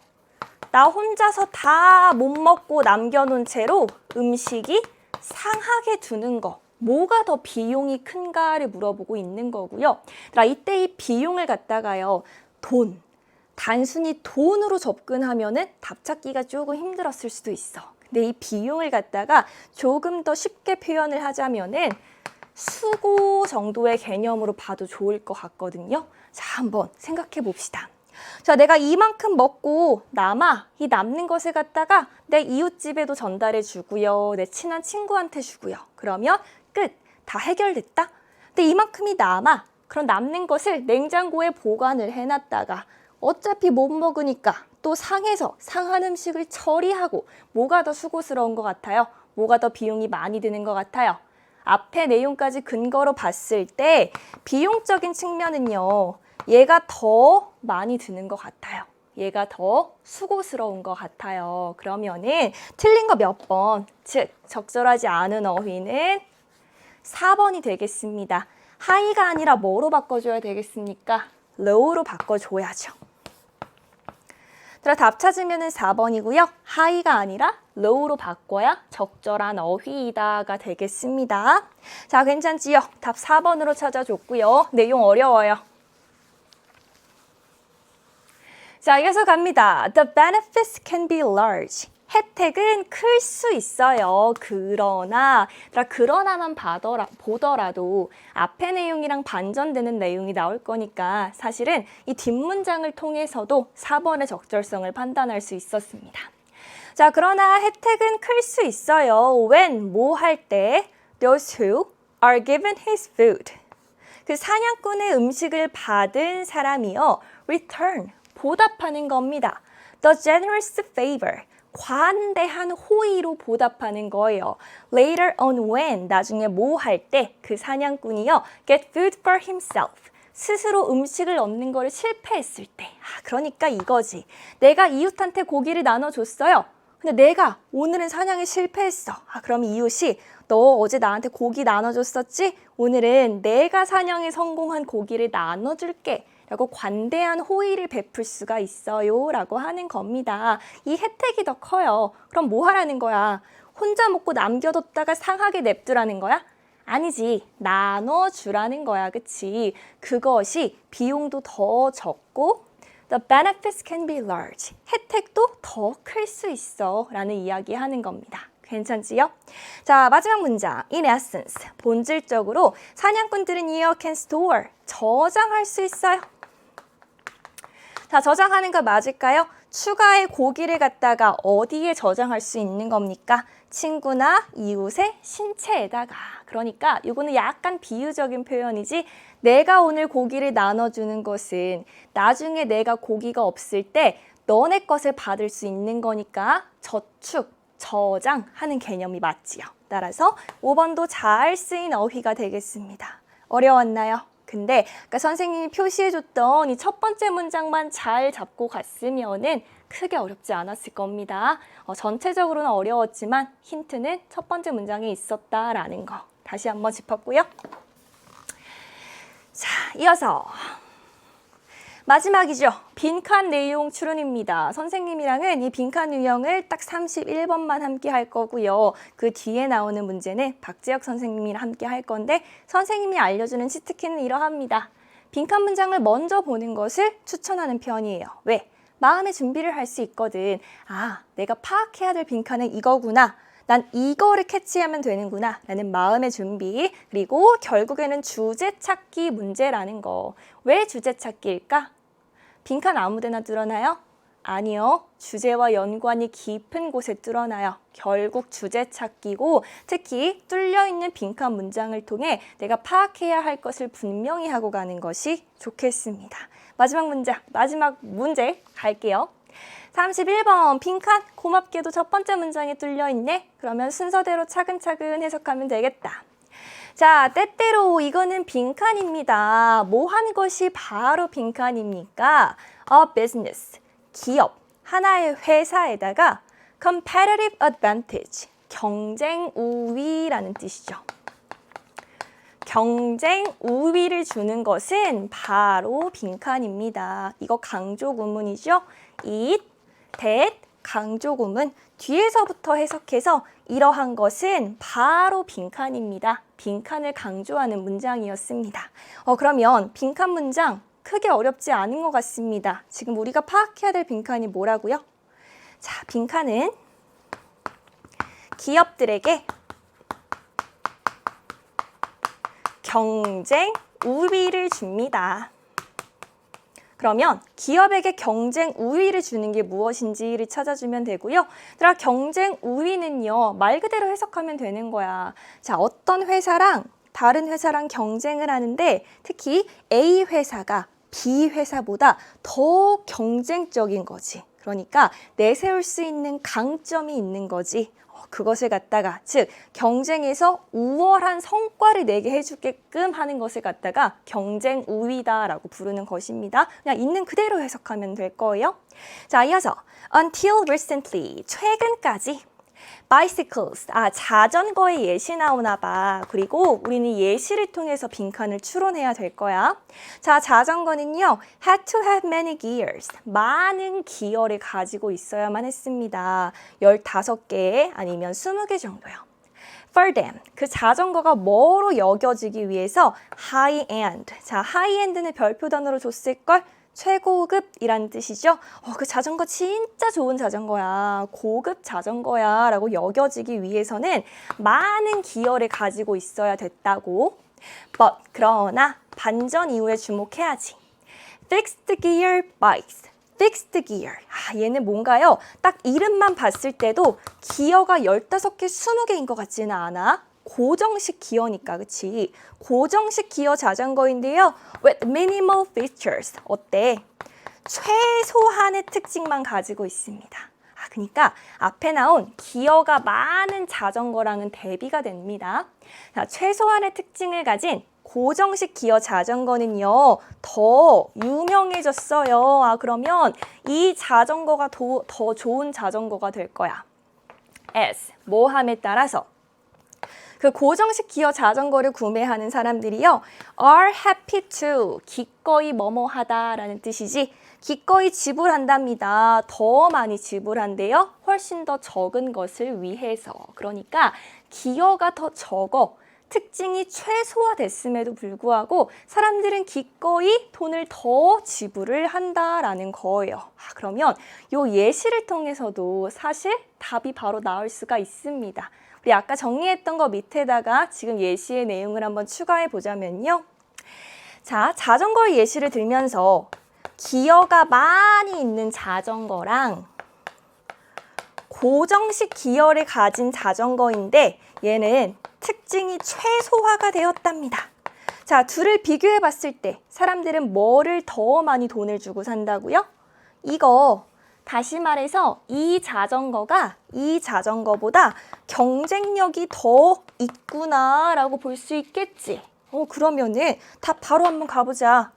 나 혼자서 다 못 먹고 남겨놓은 채로 음식이 상하게 두는 거. 뭐가 더 비용이 큰가를 물어보고 있는 거고요. 이때 이 비용을 갖다가요, 단순히 돈으로 접근하면은 답 찾기가 조금 힘들었을 수도 있어. 근데 이 비용을 갖다가 조금 더 쉽게 표현을 하자면은 수고 정도의 개념으로 봐도 좋을 것 같거든요. 자, 한번 생각해 봅시다. 자, 내가 이만큼 먹고 이 남는 것을 갖다가 내 이웃집에도 전달해 주고요. 내 친한 친구한테 주고요. 그러면 끝. 다 해결됐다. 근데 이만큼이 남아. 그럼 남는 것을 냉장고에 보관을 해놨다가 어차피 못 먹으니까 또 상해서 상한 음식을 처리하고 뭐가 더 수고스러운 것 같아요? 뭐가 더 비용이 많이 드는 것 같아요? 앞에 내용까지 근거로 봤을 때 비용적인 측면은요. 얘가 더 많이 드는 것 같아요. 얘가 더 수고스러운 것 같아요. 그러면은 틀린 거 몇 번? 즉 적절하지 않은 어휘는 4번이 되겠습니다. high가 아니라 뭐로 바꿔줘야 되겠습니까? low로 바꿔줘야죠. 답 찾으면 4번이고요. high가 아니라 low로 바꿔야 적절한 어휘이다가 되겠습니다. 자, 괜찮지요? 답 4번으로 찾아줬고요. 내용 어려워요. 자, 이어서 갑니다. The benefits can be large. 혜택은 클 수 있어요. 그러나만 보더라도 앞의 내용이랑 반전되는 내용이 나올 거니까 사실은 이 뒷문장을 통해서도 4번의 적절성을 판단할 수 있었습니다. 자, 그러나 혜택은 클 수 있어요. when, 뭐 할 때? Those who are given his food. 그 사냥꾼의 음식을 받은 사람이요. return, 보답하는 겁니다. The generous favor. 관대한 호의로 보답하는 거예요. Later on when, 나중에 뭐 할 때 그 사냥꾼이요. get food for himself. 스스로 음식을 얻는 거를 실패했을 때. 그러니까 이거지. 내가 이웃한테 고기를 나눠줬어요. 근데 내가 오늘은 사냥에 실패했어. 그럼 이웃이 너 어제 나한테 고기 나눠줬었지? 오늘은 내가 사냥에 성공한 고기를 나눠줄게. 라고 관대한 호의를 베풀 수가 있어요. 라고 하는 겁니다. 이 혜택이 더 커요. 그럼 뭐 하라는 거야? 혼자 먹고 남겨뒀다가 상하게 냅두라는 거야? 아니지. 나눠주라는 거야. 그치? 그것이 비용도 더 적고 The benefits can be large. 혜택도 더 클 수 있어. 라는 이야기 하는 겁니다. 괜찮지요? 자, 마지막 문장. In essence, 본질적으로 사냥꾼들은 이어 can store, 저장할 수 있어요. 자, 저장하는 거 맞을까요? 추가의 고기를 갖다가 어디에 저장할 수 있는 겁니까? 친구나 이웃의 신체에다가. 그러니까 이거는 약간 비유적인 표현이지 내가 오늘 고기를 나눠주는 것은 나중에 내가 고기가 없을 때 너네 것을 받을 수 있는 거니까 저축, 저장하는 개념이 맞지요. 따라서 5번도 잘 쓰인 어휘가 되겠습니다. 어려웠나요? 근데 아까 선생님이 표시해줬던 이 첫 번째 문장만 잘 잡고 갔으면은 크게 어렵지 않았을 겁니다. 전체적으로는 어려웠지만 힌트는 첫 번째 문장에 있었다라는 거 다시 한번 짚었고요. 자, 이어서 마지막이죠. 빈칸 내용 추론입니다. 선생님이랑은 이 빈칸 유형을 딱 31번만 함께 할 거고요. 그 뒤에 나오는 문제는 박재혁 선생님이랑 함께 할 건데 선생님이 알려주는 치트키는 이러합니다. 빈칸 문장을 먼저 보는 것을 추천하는 편이에요. 왜? 마음의 준비를 할 수 있거든. 내가 파악해야 될 빈칸은 이거구나. 난 이거를 캐치하면 되는구나 라는 마음의 준비, 그리고 결국에는 주제 찾기 문제라는 거. 왜 주제 찾기일까? 빈칸 아무데나 뚫어놔요? 아니요. 주제와 연관이 깊은 곳에 뚫어놔요. 결국 주제 찾기고 특히 뚫려있는 빈칸 문장을 통해 내가 파악해야 할 것을 분명히 하고 가는 것이 좋겠습니다. 마지막 문제 갈게요. 31번 빈칸 고맙게도 첫 번째 문장에 뚫려있네. 그러면 순서대로 차근차근 해석하면 되겠다. 자, 때때로 이거는 빈칸입니다. 뭐 한 것이 바로 빈칸입니까? A business, 기업, 하나의 회사에다가 competitive advantage, 경쟁 우위라는 뜻이죠. 경쟁 우위를 주는 것은 바로 빈칸입니다. 이거 강조 구문이죠. it, that, 강조 구문 뒤에서부터 해석해서 이러한 것은 바로 빈칸입니다. 빈칸을 강조하는 문장이었습니다. 그러면 빈칸 문장 크게 어렵지 않은 것 같습니다. 지금 우리가 파악해야 될 빈칸이 뭐라고요? 자, 빈칸은 기업들에게 경쟁 우위를 줍니다. 그러면 기업에게 경쟁 우위를 주는 게 무엇인지를 찾아주면 되고요. 얘들아, 경쟁 우위는요, 말 그대로 해석하면 되는 거야. 자, 어떤 회사랑 다른 회사랑 경쟁을 하는데 특히 A 회사가 B 회사보다 더 경쟁적인 거지. 그러니까 내세울 수 있는 강점이 있는 거지. 그것을 갖다가 즉 경쟁에서 우월한 성과를 내게 해주게끔 하는 것을 갖다가 경쟁 우위다라고 부르는 것입니다. 그냥 있는 그대로 해석하면 될 거예요. 자, 이어서 until recently 최근까지 bicycles 자전거의 예시 나오나 봐. 그리고 우리는 예시를 통해서 빈칸을 추론해야 될 거야. 자, 자전거는요 had to have many gears 많은 기어를 가지고 있어야만 했습니다. 15개 아니면 20개 정도요. For them 그 자전거가 뭐로 여겨지기 위해서 high-end 자, high-end는 별표 단어로 줬을걸 최고급이라는 뜻이죠. 그 자전거 진짜 좋은 자전거야. 고급 자전거야 라고 여겨지기 위해서는 많은 기어를 가지고 있어야 됐다고. But 그러나 반전 이후에 주목해야지. Fixed gear bikes. Fixed gear. 얘는 뭔가요? 딱 이름만 봤을 때도 기어가 15개, 20개인 것 같지는 않아. 고정식 기어니까, 그치? 고정식 기어 자전거인데요. With minimal features. 어때? 최소한의 특징만 가지고 있습니다. 그러니까 앞에 나온 기어가 많은 자전거랑은 대비가 됩니다. 자, 최소한의 특징을 가진 고정식 기어 자전거는요, 더 유명해졌어요. 그러면 이 자전거가 더 좋은 자전거가 될 거야. as, 뭐함에 따라서 그 고정식 기어 자전거를 구매하는 사람들이요. are happy to, 기꺼이 뭐뭐하다라는 뜻이지. 기꺼이 지불한답니다. 더 많이 지불한대요. 훨씬 더 적은 것을 위해서. 그러니까 기어가 더 적어. 특징이 최소화됐음에도 불구하고 사람들은 기꺼이 돈을 더 지불을 한다라는 거예요. 그러면 이 예시를 통해서도 사실 답이 바로 나올 수가 있습니다. 우리 아까 정리했던 거 밑에다가 지금 예시의 내용을 한번 추가해 보자면요. 자, 자전거 예시를 들면서 기어가 많이 있는 자전거랑 고정식 기어를 가진 자전거인데 얘는 특징이 최소화가 되었답니다. 자, 둘을 비교해 봤을 때 사람들은 뭐를 더 많이 돈을 주고 산다고요? 이거 다시 말해서 이 자전거가 이 자전거보다 경쟁력이 더 있구나라고 볼 수 있겠지. 그러면은 답 바로 한번 가보자.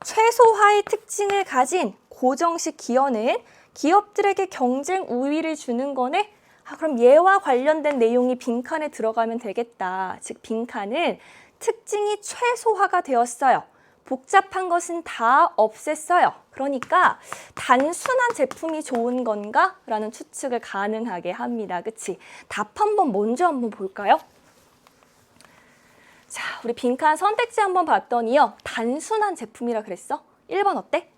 최소화의 특징을 가진 고정식 기어는 기업들에게 경쟁 우위를 주는 거네? 그럼 얘와 관련된 내용이 빈칸에 들어가면 되겠다. 즉 빈칸은 특징이 최소화가 되었어요. 복잡한 것은 다 없앴어요. 그러니까 단순한 제품이 좋은 건가? 라는 추측을 가능하게 합니다. 그치? 답 먼저 한번 볼까요? 자, 우리 빈칸 선택지 한번 봤더니요. 단순한 제품이라 그랬어? 1번 어때?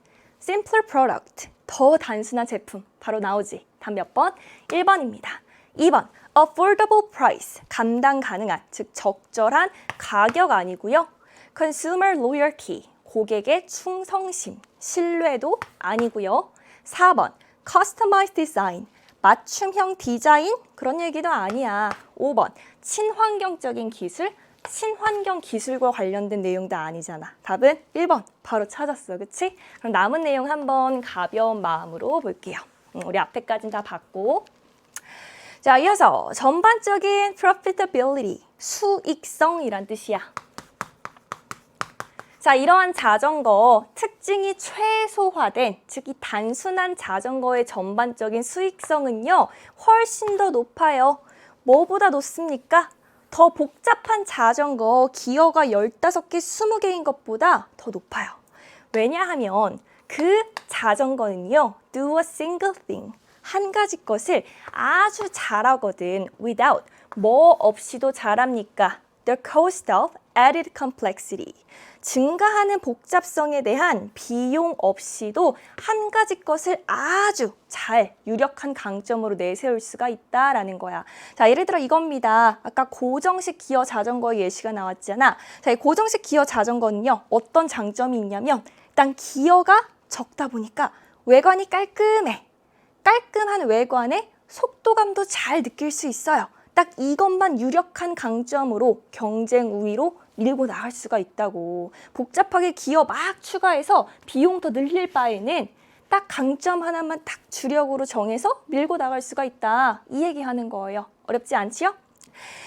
Simpler product. 더 단순한 제품. 바로 나오지. 답 몇 번? 1번입니다. 2번. Affordable price. 감당 가능한, 즉 적절한 가격 아니고요. Consumer loyalty, 고객의 충성심, 신뢰도 아니고요. 4번, customized design, 맞춤형 디자인? 그런 얘기도 아니야. 5번, 친환경적인 기술, 친환경 기술과 관련된 내용도 아니잖아. 답은 1번, 바로 찾았어. 그치? 그럼 남은 내용 한번 가벼운 마음으로 볼게요. 우리 앞에까지는 다 봤고. 자, 이어서 전반적인 profitability, 수익성이란 뜻이야. 자, 이러한 자전거 특징이 최소화된, 즉 이 단순한 자전거의 전반적인 수익성은요, 훨씬 더 높아요. 뭐보다 높습니까? 더 복잡한 자전거 기어가 15개, 20개인 것보다 더 높아요. 왜냐하면 그 자전거는요, do a single thing, 한 가지 것을 아주 잘하거든. without, 뭐 없이도 잘합니까? the cost of added complexity, 증가하는 복잡성에 대한 비용 없이도 한 가지 것을 아주 잘 유력한 강점으로 내세울 수가 있다라는 거야. 자, 예를 들어 이겁니다. 아까 고정식 기어 자전거의 예시가 나왔잖아. 자, 이 고정식 기어 자전거는요, 어떤 장점이 있냐면 일단 기어가 적다 보니까 외관이 깔끔해. 깔끔한 외관에 속도감도 잘 느낄 수 있어요. 딱 이것만 유력한 강점으로 경쟁 우위로 밀고 나갈 수가 있다고. 복잡하게 기어 막 추가해서 비용 더 늘릴 바에는 딱 강점 하나만 딱 주력으로 정해서 밀고 나갈 수가 있다. 이 얘기하는 거예요. 어렵지 않지요?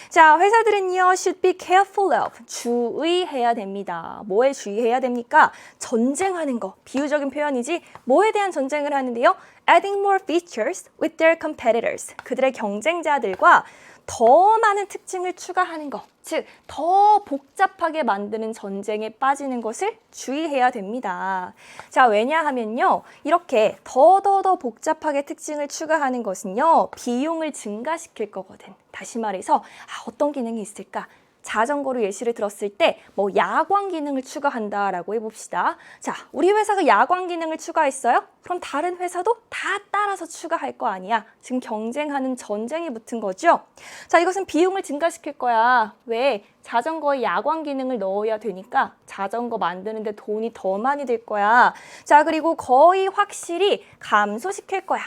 자, 회사들은요, should be careful of, 주의해야 됩니다. 뭐에 주의해야 됩니까? 전쟁하는 거, 비유적인 표현이지 뭐에 대한 전쟁을 하는데요? adding more features with their competitors, 그들의 경쟁자들과 더 많은 특징을 추가하는 것, 즉 더 복잡하게 만드는 전쟁에 빠지는 것을 주의해야 됩니다. 자, 왜냐하면요, 이렇게 더 복잡하게 특징을 추가하는 것은요, 비용을 증가시킬 거거든. 다시 말해서 어떤 기능이 있을까? 자전거로 예시를 들었을 때 뭐 야광 기능을 추가한다라고 해봅시다. 자, 우리 회사가 야광 기능을 추가했어요? 그럼 다른 회사도 다 따라서 추가할 거 아니야. 지금 경쟁하는 전쟁이 붙은 거죠. 자, 이것은 비용을 증가시킬 거야. 왜? 자전거에 야광 기능을 넣어야 되니까 자전거 만드는데 돈이 더 많이 들 거야. 자, 그리고 거의 확실히 감소시킬 거야.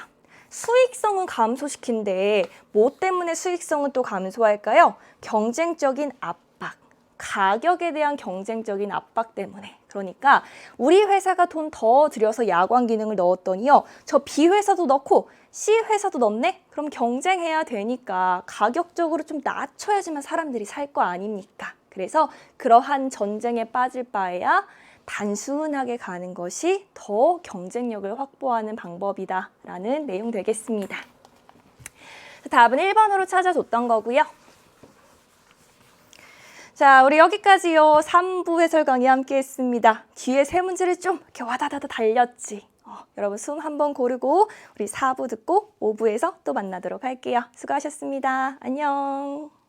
수익성은 감소시킨데 뭐 때문에 수익성은 또 감소할까요? 경쟁적인 압박, 가격에 대한 경쟁적인 압박 때문에. 그러니까 우리 회사가 돈 더 들여서 야광 기능을 넣었더니요, 저 B 회사도 넣고 C 회사도 넣네? 그럼 경쟁해야 되니까 가격적으로 좀 낮춰야지만 사람들이 살 거 아닙니까? 그래서 그러한 전쟁에 빠질 바에야 단순하게 가는 것이 더 경쟁력을 확보하는 방법이다라는 내용 되겠습니다. 답은 1번으로 찾아줬던 거고요. 자, 우리 여기까지요. 3부 해설 강의 함께 했습니다. 뒤에 세 문제를 좀 이렇게 와다다다 달렸지. 여러분 숨 한번 고르고 우리 4부 듣고 5부에서 또 만나도록 할게요. 수고하셨습니다. 안녕.